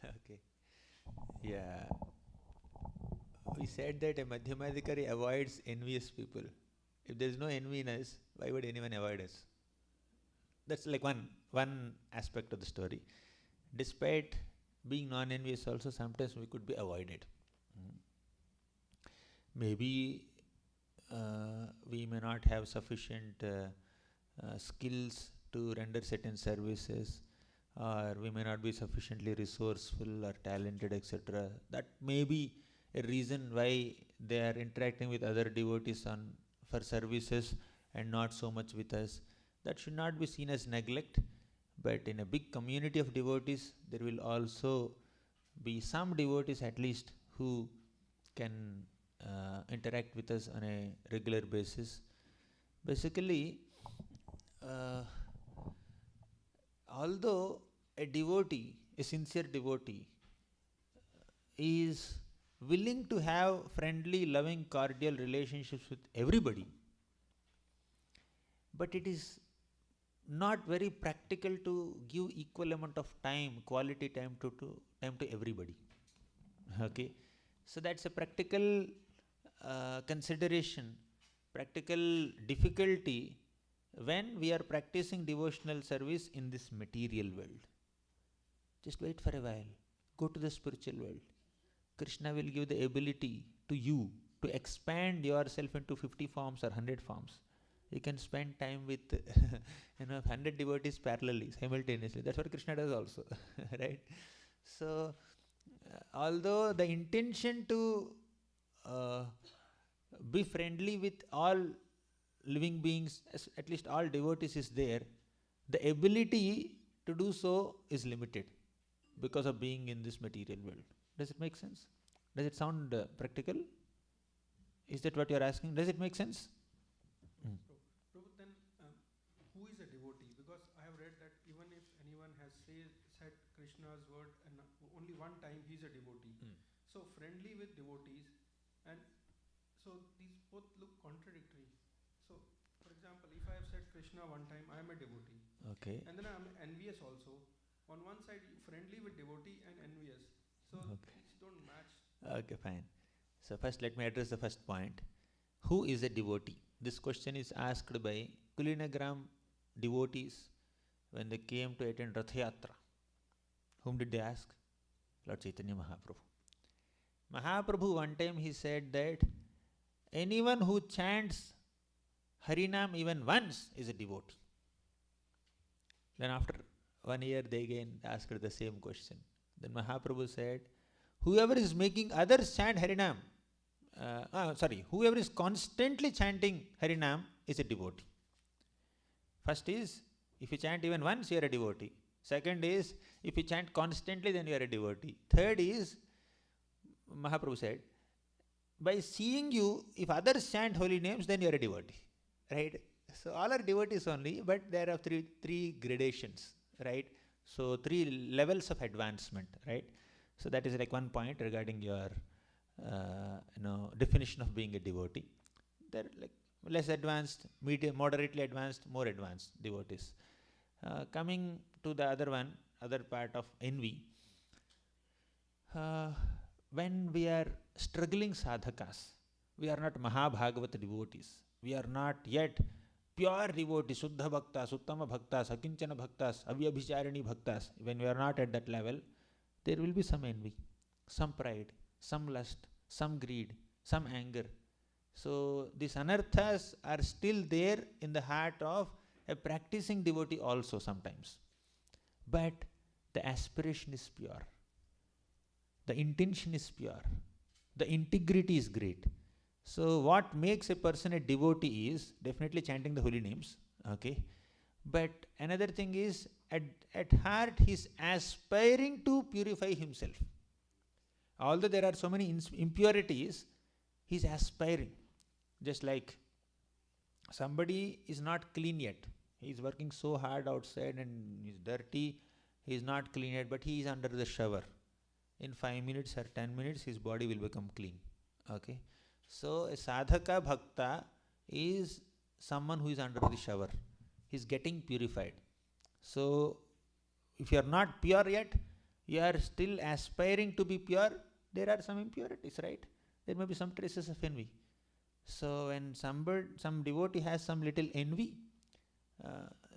Okay. Yeah. We said that a Madhyamadhikari avoids envious people. If there is no envy in us, why would anyone avoid us? That's like one aspect of the story. Despite being non-envious also, sometimes we could be avoided. Maybe we may not have sufficient skills to render certain services, or we may not be sufficiently resourceful or talented, etc. That may be a reason why they are interacting with other devotees for services and not so much with us. That should not be seen as neglect, but in a big community of devotees, there will also be some devotees at least who can interact with us on a regular basis. Basically, although a devotee, a sincere devotee, is willing to have friendly, loving, cordial relationships with everybody, but it is not very practical to give equal amount of time, quality time to everybody. Okay, so that's a practical consideration, practical difficulty when we are practicing devotional service in this material world. Just wait for a while, go to the spiritual world. Krishna will give the ability to you to expand yourself into 50 forms or 100 forms. You can spend time with 100 devotees parallelly, simultaneously. That's what Krishna does also. Right? So, although the intention to be friendly with all living beings, at least all devotees, is there, the ability to do so is limited because of being in this material world. Does it make sense? Does it sound practical? Is that what you are asking? Does it make sense? Prabhu, then who is a devotee? Because I have read that even if anyone has said Krishna's word and only one time, he is a devotee. So friendly with devotees, and so these both look contradictory. Krishna one time, I am a devotee. Okay. And then I am envious also. On one side, friendly with devotee and envious. So these don't match. Okay, fine. So first let me address the first point. Who is a devotee? This question is asked by Kulinagram devotees when they came to attend Rath Yatra. Whom did they ask? Lord Chaitanya Mahaprabhu. Mahaprabhu one time he said that anyone who chants Harinam even once is a devotee. Then after 1 year they again asked the same question. Then Mahaprabhu said, whoever is making others chant Harinam, whoever is constantly chanting Harinam is a devotee. First is, if you chant even once, you are a devotee. Second is, if you chant constantly, then you are a devotee. Third is, Mahaprabhu said, by seeing you, if others chant holy names, then you are a devotee. Right? So all are devotees only, but there are three gradations. Right? So 3 levels of advancement. Right? So that is like one point regarding your definition of being a devotee. There are like less advanced, medium, moderately advanced, more advanced devotees. Coming to the other part of envy. When we are struggling sadhakas, we are not Mahabhagavata devotees. We are not yet pure devotees, Suddha Bhaktas, Uttama Bhaktas, Akinchana Bhaktas, Avyabhicharini Bhaktas. When we are not at that level, there will be some envy, some pride, some lust, some greed, some anger. So these anarthas are still there in the heart of a practicing devotee also sometimes. But the aspiration is pure. The intention is pure. The integrity is great. So what makes a person a devotee is definitely chanting the holy names. Okay. But another thing is, at heart he is aspiring to purify himself. Although there are so many impurities, he is aspiring. Just like somebody is not clean yet. He is working so hard outside and he is dirty. He is not clean yet, but he is under the shower. In 5 minutes or 10 minutes, his body will become clean. Okay. So a sadhaka bhakta is someone who is under the shower. He is getting purified. So if you are not pure yet, you are still aspiring to be pure, there are some impurities, right? There may be some traces of envy. So when some devotee has some little envy,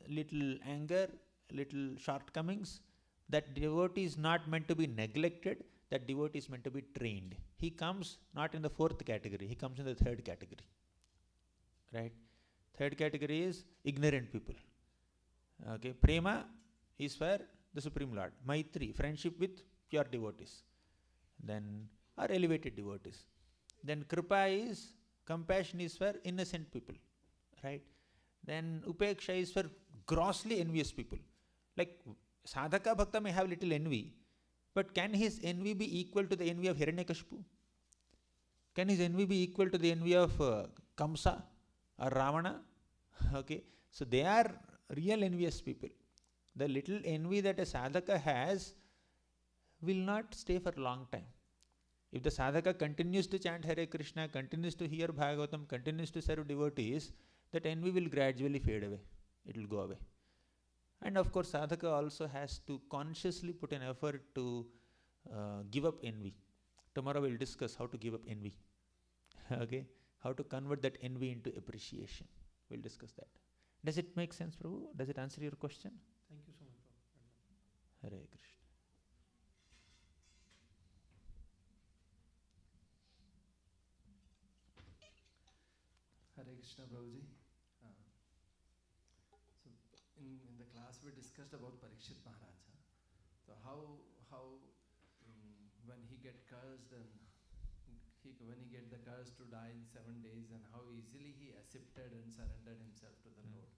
little anger, little shortcomings, that devotee is not meant to be neglected, that devotee is meant to be trained. He comes not in the 4th category, he comes in the 3rd category. Right? 3rd category is ignorant people. Okay, Prema is for the Supreme Lord. Maitri, friendship with pure devotees. Then, or elevated devotees. Then Kripa is, compassion is for innocent people. Right? Then Upeksha is for grossly envious people. Like Sadhaka Bhakta may have little envy, but can his envy be equal to the envy of Hiranyakashipu? Can his envy be equal to the envy of Kamsa or Ravana? Okay, so they are real envious people. The little envy that a sadhaka has will not stay for a long time. If the sadhaka continues to chant Hare Krishna, continues to hear Bhagavatam, continues to serve devotees, that envy will gradually fade away. It will go away. And of course, sadhaka also has to consciously put an effort to give up envy. Tomorrow we'll discuss how to give up envy. Okay? How to convert that envy into appreciation. We'll discuss that. Does it make sense, Prabhu? Does it answer your question? Thank you so much, Prabhu. Hare Krishna. Hare Krishna, Prabhuji. So in the class we discussed about Parikshit Maharaj. So how when he get cursed and when he get the curse to die in 7 days, and how easily he accepted and surrendered himself to the Lord.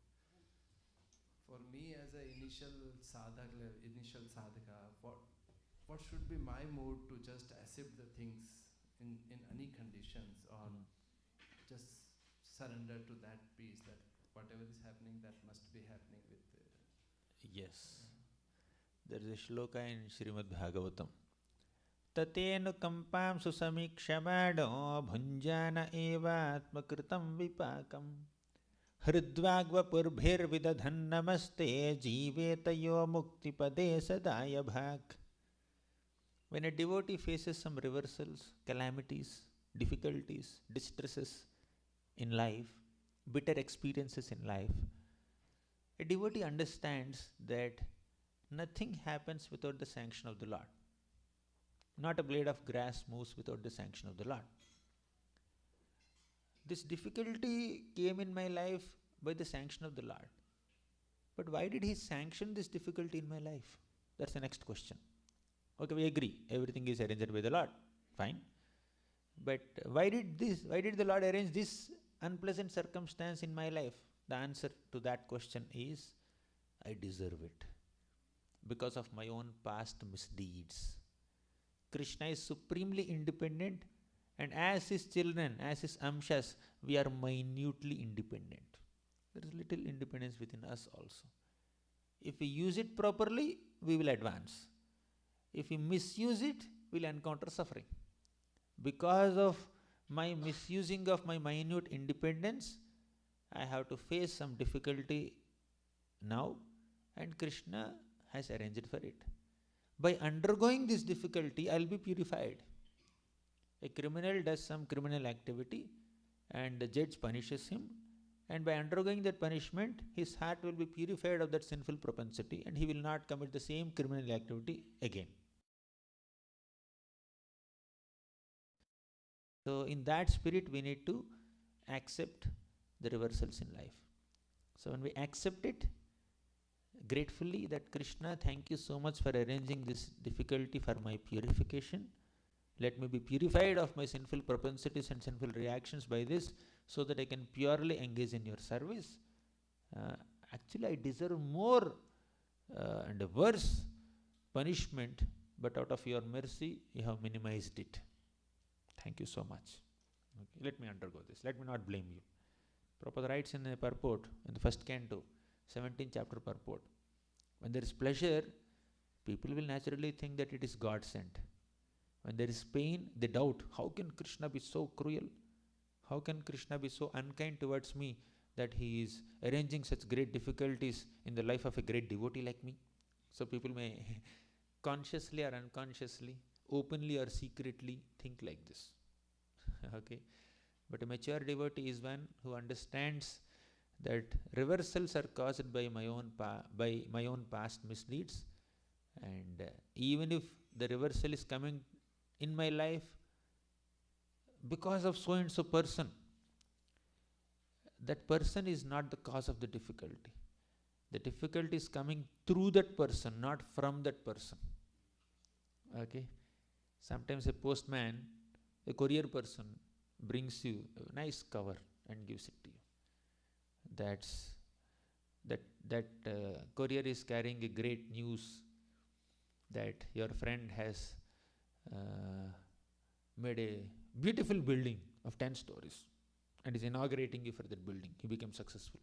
For me, as an initial sadhaka, what should be my mood to just accept the things in any conditions, or just surrender to that peace that whatever is happening, that must be happening with. Yes. There is a shloka in Srimad Bhagavatam. Tatenu kampam susamikshamaɗo bhunjana evatmakritam vipakam Hridvagva vidadhan namaste jivetayo muktipade sadaya bhak. When a devotee faces some reversals, calamities, difficulties, distresses in life, bitter experiences in life, a devotee understands that nothing happens without the sanction of the Lord. Not a blade of grass moves without the sanction of the Lord. This difficulty came in my life by the sanction of the Lord. But why did He sanction this difficulty in my life? That's the next question. Okay, we agree, everything is arranged by the Lord. Fine. But why did the Lord arrange this unpleasant circumstance in my life? The answer to that question is, I deserve it. Because of my own past misdeeds. Krishna is supremely independent, and as His children, as His amshas, we are minutely independent. There is little independence within us also. If we use it properly, we will advance. If we misuse it, we will encounter suffering. Because of my misusing of my minute independence, I have to face some difficulty now, and Krishna has arranged for it. By undergoing this difficulty, I will be purified. A criminal does some criminal activity and the judge punishes him, and by undergoing that punishment, his heart will be purified of that sinful propensity and he will not commit the same criminal activity again. So in that spirit, we need to accept the reversals in life. So when we accept it gratefully, that Krishna, thank you so much for arranging this difficulty for my purification. Let me be purified of my sinful propensities and sinful reactions by this, so that I can purely engage in your service. Actually, I deserve more and a worse punishment, but out of your mercy, you have minimized it. Thank you so much. Okay, let me undergo this. Let me not blame you. Prabhupada writes in a purport, in the first canto, 17th chapter purport, when there is pleasure, people will naturally think that it is God sent. When there is pain, they doubt, how can Krishna be so cruel? How can Krishna be so unkind towards me that he is arranging such great difficulties in the life of a great devotee like me? So people may consciously or unconsciously, openly or secretly think like this. Okay, but a mature devotee is one who understands that reversals are caused by my own past misdeeds, and even if the reversal is coming in my life because of so and so person, that person is not the cause of the difficulty. The difficulty is coming through that person, not from that person. Okay, sometimes a postman, a courier person brings you a nice cover and gives it to you. That courier is carrying a great news that your friend has made a beautiful building of 10 stories and is inaugurating you for that building. He became successful.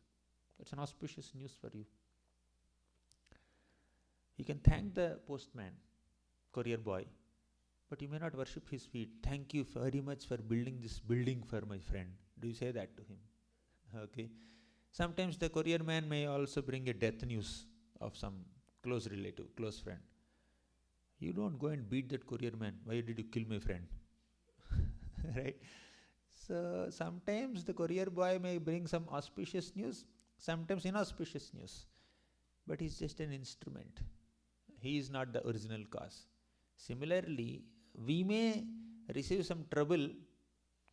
That's an auspicious news for you. You can thank the postman, courier boy, but you may not worship his feet. Thank you very much for building this building for my friend. Do you say that to him? Okay. Sometimes the courier man may also bring a death news of some close relative, close friend. You don't go and beat that courier man. Why did you kill my friend? Right? So sometimes the courier boy may bring some auspicious news, sometimes inauspicious news. But he's just an instrument. He is not the original cause. Similarly, we may receive some trouble,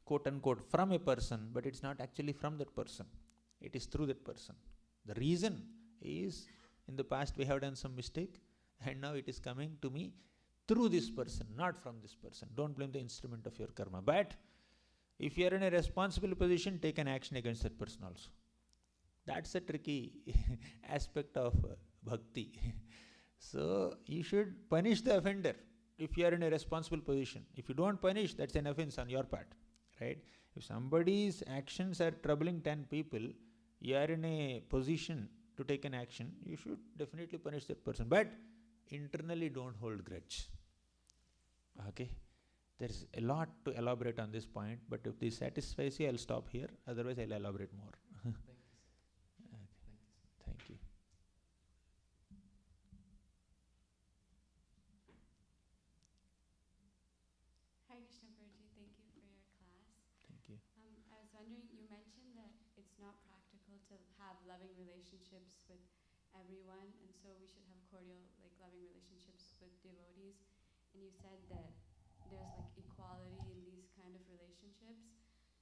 quote unquote, from a person, but it's not actually from that person. It is through that person. The reason is, in the past we have done some mistake, and now it is coming to me through this person, not from this person. Don't blame the instrument of your karma. But if you are in a responsible position, take an action against that person also. That's a tricky aspect of bhakti. So you should punish the offender if you are in a responsible position. If you don't punish, that's an offense on your part, right? If somebody's actions are troubling 10 people, you are in a position to take an action, you should definitely punish that person. But internally don't hold grudge. Okay? There is a lot to elaborate on this point, but if this satisfies you, I'll stop here. Otherwise, I'll elaborate more. Thank you, sir. mentioned that it's not practical to have loving relationships with everyone, and so we should have cordial, like loving relationships with devotees. And you said that there's like equality in these kind of relationships,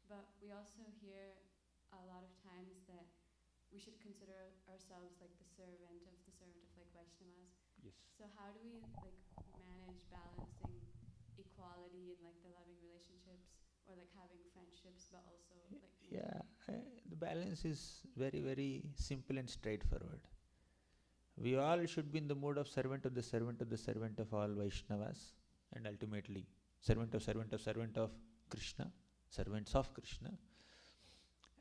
but we also hear a lot of times that we should consider ourselves like the servant of like Vaishnavas. Yes. So how do we like manage balancing equality in like the loving relationships, or like having friendships, but also like Yeah, the balance is very, very simple and straightforward. We all should be in the mode of servant of the servant of the servant of all Vaishnavas, and ultimately servant of Krishna, servants of Krishna.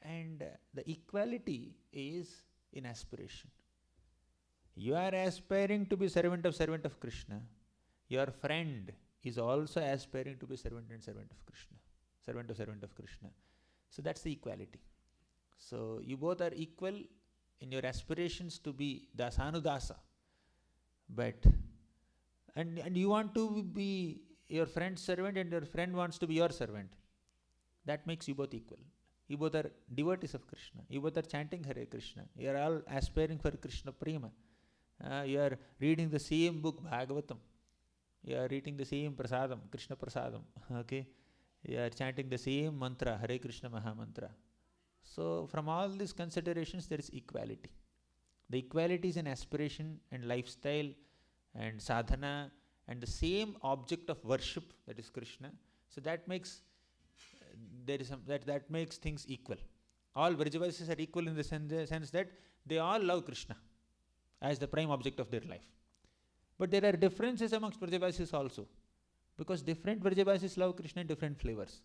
And the equality is in aspiration. You are aspiring to be servant of Krishna. Your friend is also aspiring to be servant of Krishna, servant of Krishna. So that's the equality. So you both are equal in your aspirations to be dasanudasa, but and you want to be your friend's servant, and your friend wants to be your servant. That makes you both equal. You both are devotees of Krishna. You both are chanting Hare Krishna. You are all aspiring for Krishna Prema. You are reading the same book, Bhagavatam. You are reading the same prasadam, Krishna prasadam. Okay, you are chanting the same mantra, Hare Krishna Maha Mantra. So from all these considerations, there is equality. The equality is an aspiration and lifestyle and sadhana and the same object of worship, that is Krishna. So that makes that makes things equal. All Vrajavasis are equal in the sense that they all love Krishna as the prime object of their life. But there are differences amongst Vrajavasis also, because different Vrajavasis love Krishna in different flavors.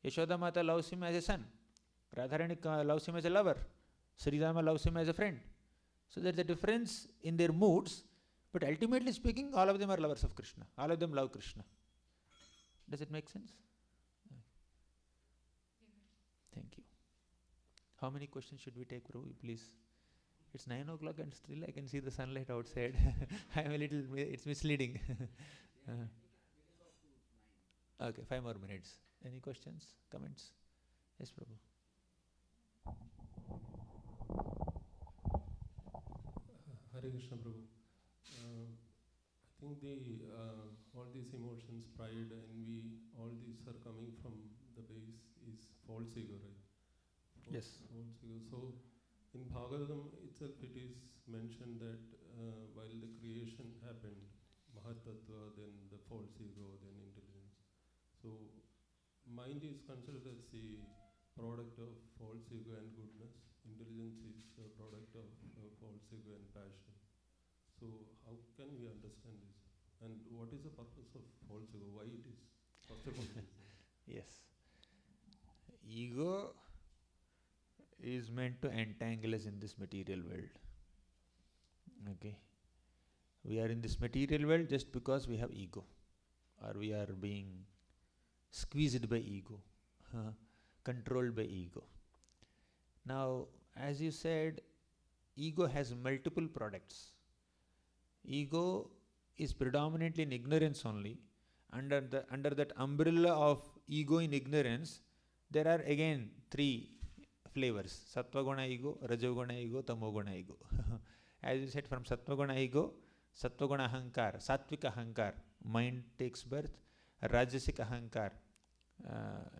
Yashoda Mata loves him as a son. Radharani loves him as a lover. Sridhama loves him as a friend. So there is a difference in their moods, but ultimately speaking, all of them are lovers of Krishna. All of them love Krishna. Does it make sense? Thank you. How many questions should we take, Prabhu, please? It's 9 o'clock and still I can see the sunlight outside. It's misleading. Okay, 5 more minutes. Any questions, comments? Yes, Prabhu. Hare Krishna, Prabhu. I think all these emotions, pride, envy, all these are coming from the base is false ego, right? Yes. False ego. So in Bhagavatam itself it is mentioned that while the creation happened, Mahatattva, then the false ego, then intelligence. So mind is considered as the product of false ego and goodness. Intelligence is a product of false ego and passion. So how can we understand this? And what is the purpose of false ego? Why it is possible? Yes. Ego is meant to entangle us in this material world. Okay. We are in this material world just because we have ego, or we are being squeezed by ego, controlled by ego. Now, as you said, ego has multiple products. Ego is predominantly in ignorance only. Under that umbrella of ego in ignorance, there are again 3 flavors: Sattva-guna ego, Rajoguna ego, Tamoguna ego. As you said, from Sattva-guna ego, Sattva-guna ahankar, Sattvika ahankar, mind takes birth. Rajasic ahankar,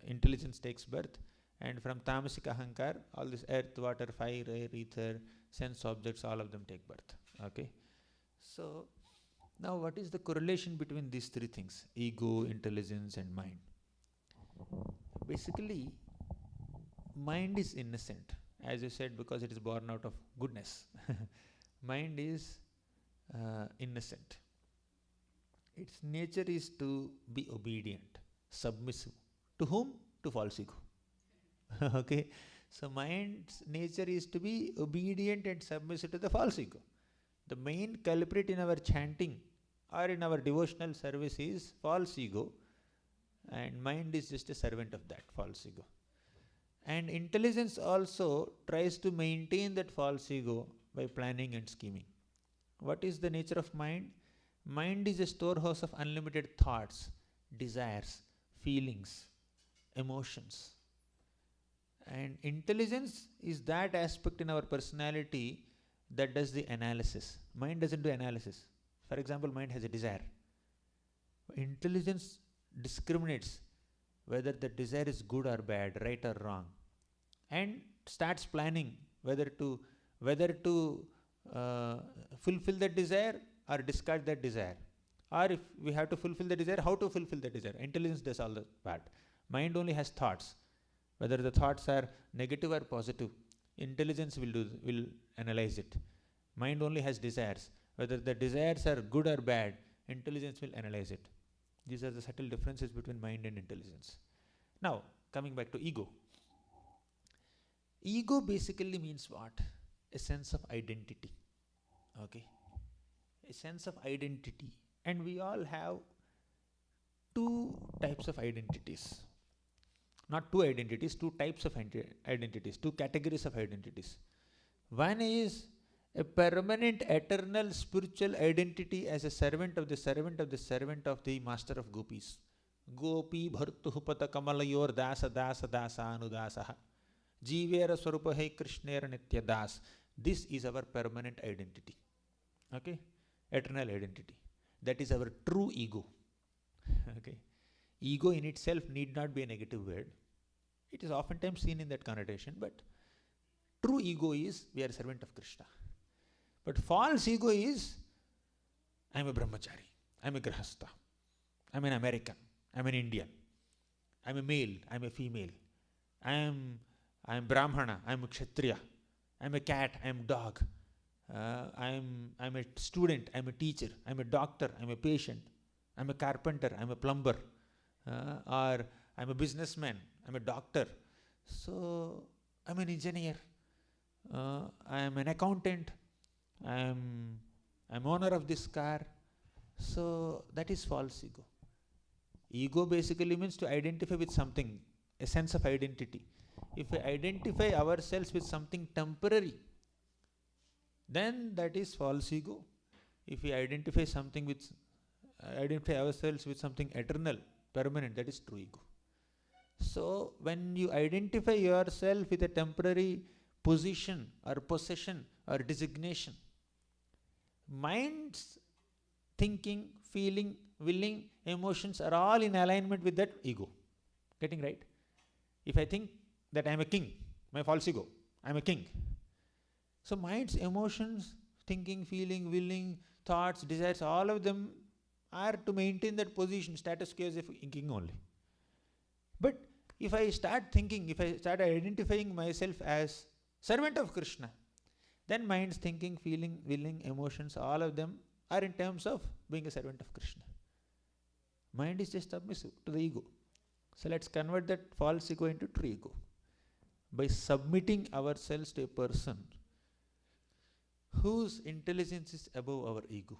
intelligence takes birth. And from Tamasic ahankar, all this earth, water, fire, air, ether, sense objects, all of them take birth. Okay. So now what is the correlation between these 3 things? Ego, intelligence and mind. Basically, mind is innocent, as you said, because it is born out of goodness. Mind is innocent. Its nature is to be obedient, submissive. To whom? To false ego. Okay. So mind's nature is to be obedient and submissive to the false ego. The main culprit in our chanting or in our devotional service is false ego, and mind is just a servant of that false ego. And intelligence also tries to maintain that false ego by planning and scheming. What is the nature of mind? Mind is a storehouse of unlimited thoughts, desires, feelings, emotions. And intelligence is that aspect in our personality that does the analysis. Mind doesn't do analysis. For example, mind has a desire. Intelligence discriminates whether the desire is good or bad, right or wrong, and starts planning whether to fulfill that desire or discard that desire, or if we have to fulfill the desire, how to fulfill the desire. Intelligence does all the part. Mind only has thoughts. Whether the thoughts are negative or positive, intelligence will analyze it. Mind only has desires. Whether the desires are good or bad, intelligence will analyze it. These are the subtle differences between mind and intelligence. Now, coming back to ego. Ego basically means what? A sense of identity. Okay? A sense of identity. And we all have two types of identities. Not two identities, two types of identities, two categories of identities. One is a permanent, eternal, spiritual identity as a servant of the servant of the servant of the master of gopis. Gopi bhartuh pata kamalayor dasa dasa dasa anudasaha. Jivera swarupa harekrishna nitya das. This is our permanent identity. Okay? Eternal identity. That is our true ego. Okay? Ego in itself need not be a negative word. It is oftentimes seen in that connotation, but true ego is we are a servant of Krishna. But false ego is I am a brahmachari, I am a grahastha, I am an American, I am an Indian, I am a male, I am a female, I am brahmana, I am a kshatriya, I am a cat, I am dog, I am a student, I am a teacher, I am a doctor, I am a patient, I am a carpenter, I am a plumber, or I am a businessman, I am a doctor, so I am an engineer, I am an accountant, I am owner of this car. So that is false ego. Ego basically means to identify with something, a sense of identity. If we identify ourselves with something temporary, then that is false ego. If we identify ourselves with something eternal, permanent, that is true ego. So when you identify yourself with a temporary position or possession or designation, mind's thinking, feeling, willing, emotions are all in alignment with that ego. Getting right? If I think that I am a king, my false ego, I am a king. So mind's emotions, thinking, feeling, willing, thoughts, desires, all of them are to maintain that position, status quo as a king only. But if I start thinking, if I start identifying myself as servant of Krishna, then mind's thinking, feeling, willing, emotions, all of them are in terms of being a servant of Krishna. Mind is just submissive to the ego. So let's convert that false ego into true ego by submitting ourselves to a person whose intelligence is above our ego,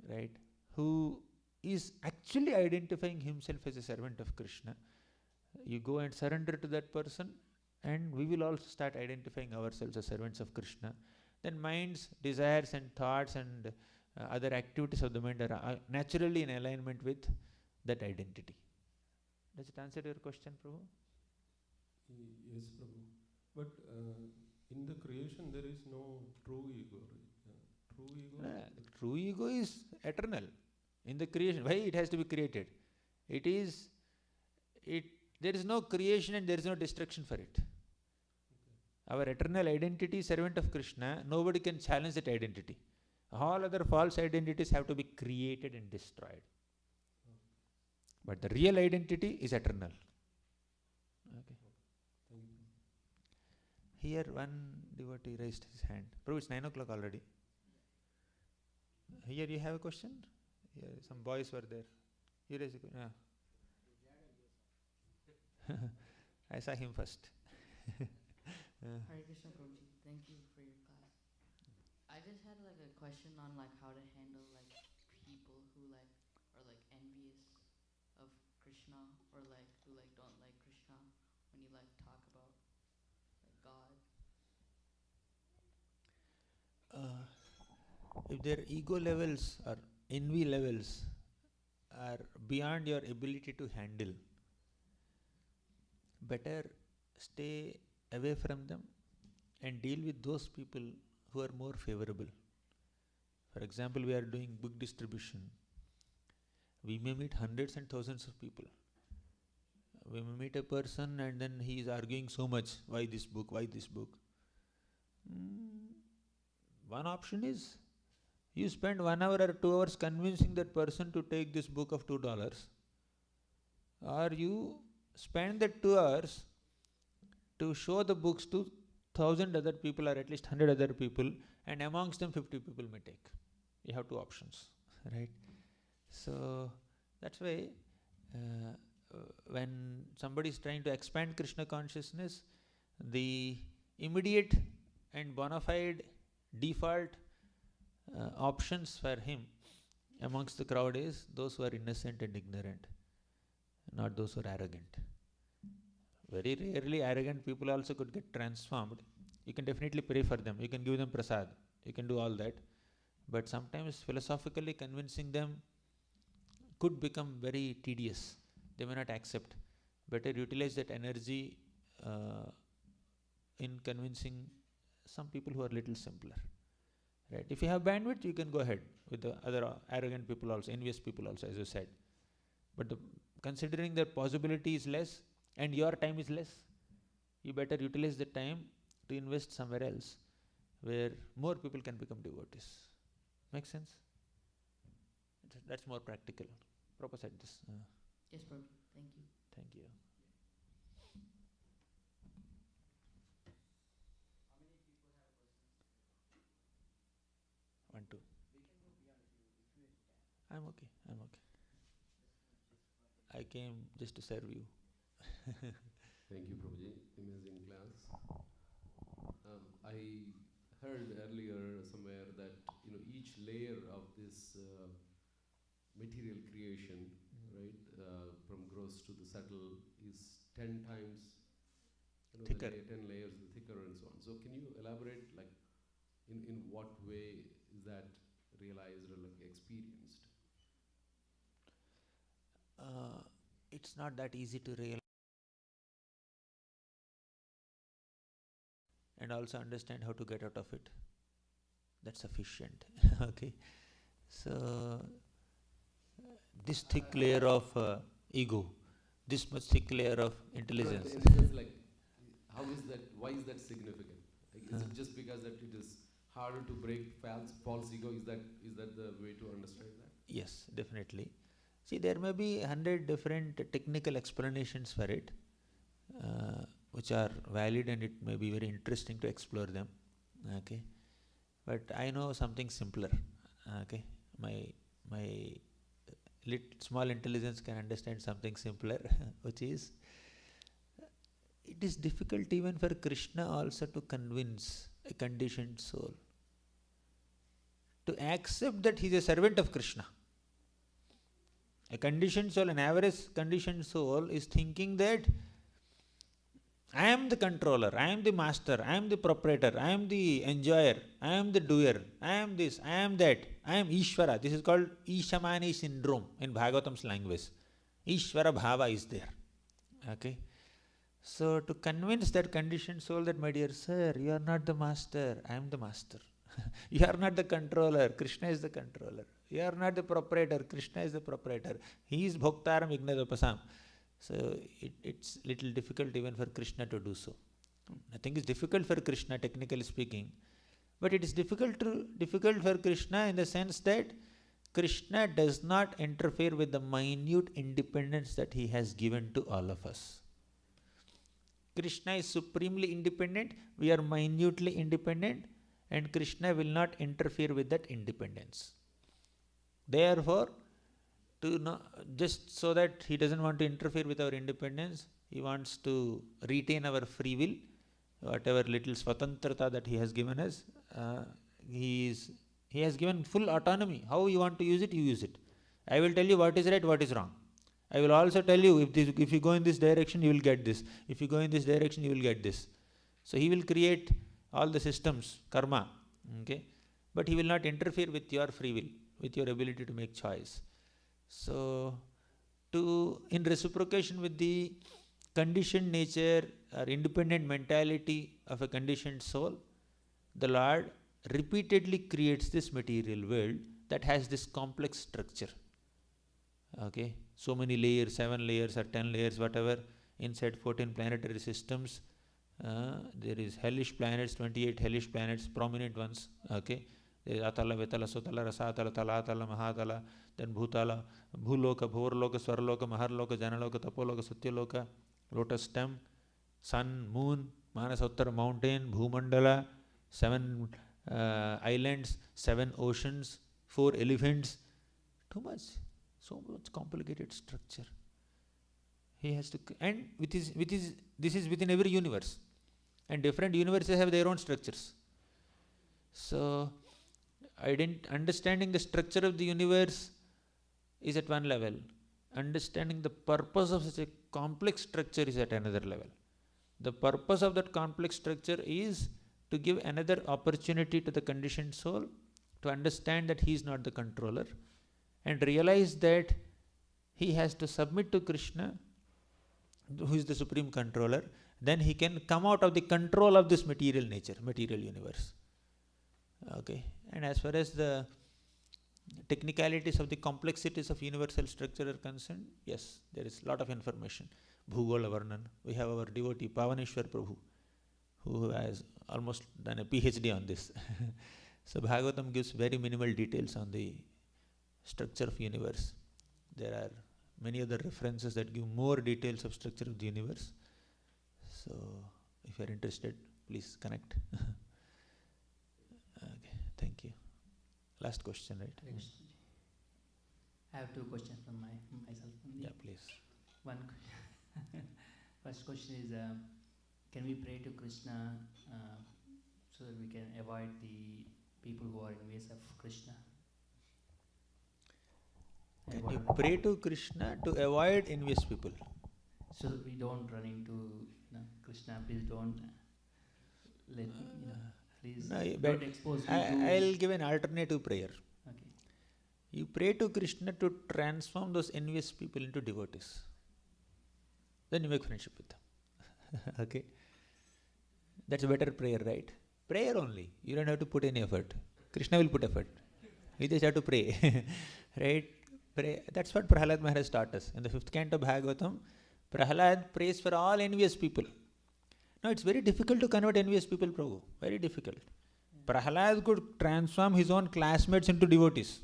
right? Who is actually identifying himself as a servant of Krishna. You go and surrender to that person, and we will also start identifying ourselves as servants of Krishna. Then mind's desires and thoughts and other activities of the mind are naturally in alignment with that identity. Does it answer your question, Prabhu? Yes, Prabhu. But in the creation there is no true ego. Right? True ego is eternal. In the creation, why it has to be created? There is no creation and there is no destruction for it. Our eternal identity, servant of Krishna, nobody can challenge that identity. All other false identities have to be created and destroyed. But the real identity is eternal. Okay. Here one devotee raised his hand. Prabhu, it's 9 o'clock already. Here you have a question? Here some boys were there. You raised a question. Yeah. I saw him first. Hare Krishna Prabhuji, thank you for your class. I just had like a question on like how to handle like people who like are like envious of Krishna or like who like don't like Krishna when you like talk about like God. If their ego levels or envy levels are beyond your ability to handle, better stay away from them and deal with those people who are more favorable. For example, we are doing book distribution. We may meet hundreds and thousands of people. We may meet a person and then he is arguing so much, why this book, why this book. One option is, you spend 1 hour or 2 hours convincing that person to take this book of $2, or you spend that 2 hours to show the books to 1,000 other people or at least 100 other people, and amongst them 50 people may take. You have two options, right? So that's why when somebody is trying to expand Krishna consciousness, the immediate and bona fide default options for him amongst the crowd is those who are innocent and ignorant, not those who are arrogant. Very rarely arrogant people also could get transformed. You can definitely pray for them, you can give them prasad, you can do all that, but sometimes philosophically convincing them could become very tedious. They may not accept. Better utilize that energy in convincing some people who are little simpler. Right? If you have bandwidth, you can go ahead with the other arrogant people also, envious people also, as you said. But considering that possibility is less and your time is less, you better utilize the time to invest somewhere else where more people can become devotees. Make sense? That's more practical. Prabhupada said this. Yes, Prabhu. Thank you. Thank you. One, two. I'm okay. I came just to serve you. Thank you, Prabhuji. Amazing class. I heard earlier somewhere that each layer of this material creation, right, from gross to the subtle, is 10 times thicker. 10 layers thicker and so on. So can you elaborate, like, in what way is that realized or like experienced? It's not that easy to realize and also understand how to get out of it. That's sufficient. Okay. So this thick layer of ego, this much thick layer of intelligence. In a sense, like, how is that? Why is that significant? Like, is it just because that it is harder to break false ego? Is that the way to understand that? Yes, definitely. See, there may be 100 different technical explanations for it, which are valid, and it may be very interesting to explore them. Okay, but I know something simpler. Okay, my small intelligence can understand something simpler, which is, it is difficult even for Krishna also to convince a conditioned soul to accept that he is a servant of Krishna. A conditioned soul, an average conditioned soul, is thinking that I am the controller, I am the master, I am the proprietor, I am the enjoyer, I am the doer, I am this, I am that, I am Ishvara. This is called Ishamani syndrome in Bhagavatam's language. Ishvara bhava is there. Okay. So to convince that conditioned soul that, my dear sir, you are not the master, I am the master. You are not the controller, Krishna is the controller. You are not the proprietor, Krishna is the proprietor. He is bhoktaram ignadopasam. So it's little difficult even for Krishna to do so. Nothing is difficult for Krishna, technically speaking, but it is difficult for Krishna in the sense that Krishna does not interfere with the minute independence that he has given to all of us. Krishna is supremely independent, we are minutely independent, and Krishna will not interfere with that independence. Therefore, just so that he doesn't want to interfere with our independence, he wants to retain our free will, whatever little swatantrata that he has given us. He has given full autonomy. How you want to use it, you use it. I will tell you what is right, what is wrong. I will also tell you, if you go in this direction, you will get this. If you go in this direction, you will get this. So he will create all the systems, karma, okay? But he will not interfere with your free will, with your ability to make choice. So, in reciprocation with the conditioned nature or independent mentality of a conditioned soul, the Lord repeatedly creates this material world that has this complex structure. Okay, so many layers, 7 layers or 10 layers, whatever, inside 14 planetary systems. There is hellish planets, 28 hellish planets, prominent ones. Okay, there is Atala, Vetala, Sutala, Rasatala, Talatala, Mahatala, then Bhutala, Bhuloka, Bhurloka, Swarloka, Maharloka, Janaloka, Tapoloka, Satyaloka, lotus stem, sun, moon, Manasottara mountain, Bhumandala, 7 islands, 7 oceans, 4 elephants. Too much. So much complicated structure. He has to, and this is within every universe, and different universes have their own structures. So, understanding the structure of the universe is at one level. Understanding the purpose of such a complex structure is at another level. The purpose of that complex structure is to give another opportunity to the conditioned soul to understand that he is not the controller, and realize that he has to submit to Krishna, who is the supreme controller. Then he can come out of the control of this material nature, material universe. Okay, and as far as the technicalities of the complexities of universal structure are concerned, yes, there is a lot of information. Bhugola Varnan. We have our devotee Pavaneshwar Prabhu, who has almost done a PhD on this. So Bhagavatam gives very minimal details on the structure of universe. There are many other references that give more details of structure of the universe. So if you are interested, please connect. Okay, thank you. Last question, right? I have 2 questions from myself. Yeah, please. One first question is, can we pray to Krishna so that we can avoid the people who are envious of Krishna? Can you pray to Krishna to avoid envious people? So that we don't run into Krishna, please don't let please don't expose me to... I'll give an alternative prayer. Okay. You pray to Krishna to transform those envious people into devotees. Then you make friendship with them. Okay? That's a better prayer, right? Prayer only. You don't have to put any effort. Krishna will put effort. You just have to pray. Right? Pray. That's what Prahalad Maharaj taught us. In the 5th canto of Bhagavatam, Prahalad prays for all envious people. Now it's very difficult to convert envious people, Prabhu. Very difficult. Prahalad could transform his own classmates into devotees.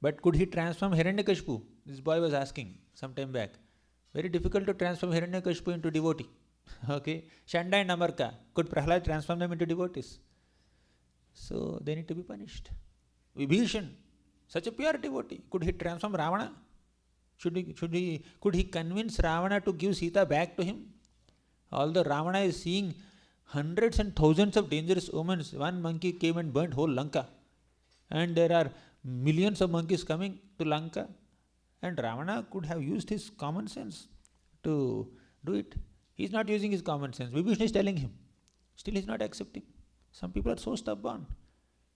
But could he transform Hiranyakashipu? This boy was asking some time back. Very difficult to transform Hiranyakashipu into devotee. Okay? Shanda and Amarka. Could Prahalad transform them into devotees? So they need to be punished. Vibhishan, such a pure devotee. Could he transform Ravana? Could he convince Ravana to give Sita back to him? Although Ravana is seeing hundreds and thousands of dangerous omens, one monkey came and burnt whole Lanka. And there are millions of monkeys coming to Lanka. And Ravana could have used his common sense to do it. He is not using his common sense. Vibhishana is telling him. Still he is not accepting. Some people are so stubborn.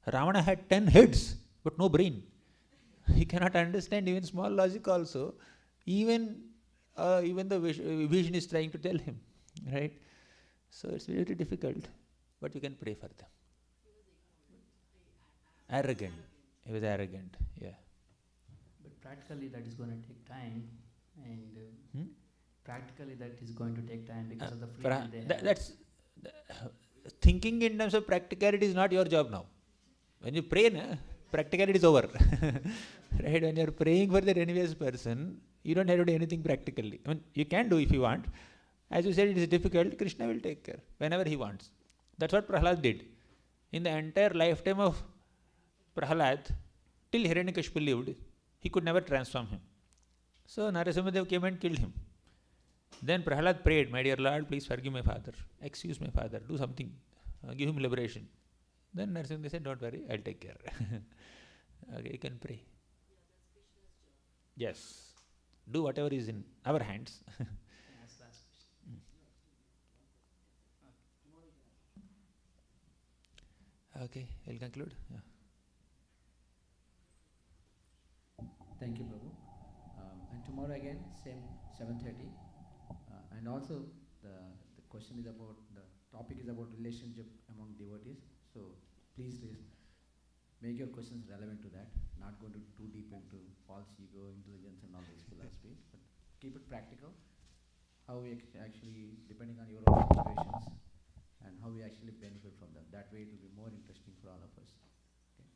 Ravana had 10 heads, but no brain. He cannot understand even small logic also. Even the Vibhishana is trying to tell him. Right? So it's very difficult. But you can pray for them. Arrogant. He was arrogant. Yeah. But practically that is going to take time. And practically that is going to take time because of the freedom they have. Thinking in terms of practicality is not your job now. When you pray, practicality is over. Right? When you are praying for the envious person, you don't have to do anything practically. I mean, you can do if you want. As you said, it is difficult. Krishna will take care whenever he wants. That's what Prahalad did. In the entire lifetime of Prahalad, till Hiranyakashipu lived, he could never transform him. So Narasimhadev came and killed him. Then Prahalad prayed, "My dear Lord, please forgive my father. Excuse my father. Do something. Give him liberation." Then Narasimhadev said, "Don't worry, I'll take care." Okay, you can pray. Yes. Do whatever is in our hands. Okay, we'll conclude. Yeah. Thank you, Prabhu. And tomorrow again, same 7:30. And also the question is about, the topic is about relationship among devotees. So please make your questions relevant to that. Not going to too deep into false ego, intelligence and all these philosophies, but keep it practical. How we actually, depending on your own situations, and how we actually benefit from them. That way it will be more interesting for all of us. Okay.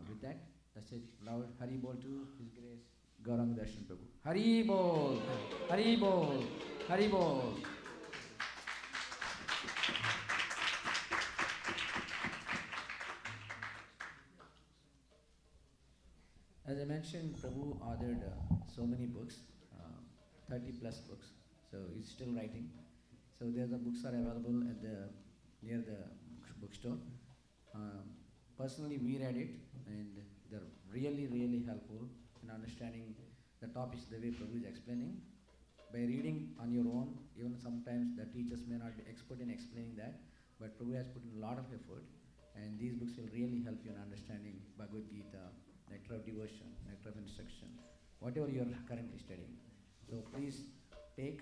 With that, let's say loud Hari Bol to His Grace Gauranga Darshan Prabhu. Hari Bol! Hari Bol! Hari Bol! As I mentioned, Prabhu authored so many books, 30 plus books. So he's still writing. So the books are available at near the bookstore. Personally, we read it, and they're really, really helpful in understanding the topics the way Prabhu is explaining. By reading on your own, even sometimes the teachers may not be expert in explaining that, but Prabhu has put in a lot of effort, and these books will really help you in understanding Bhagavad Gita, Nectar of Devotion, Nectar of Instruction, whatever you are currently studying. So please take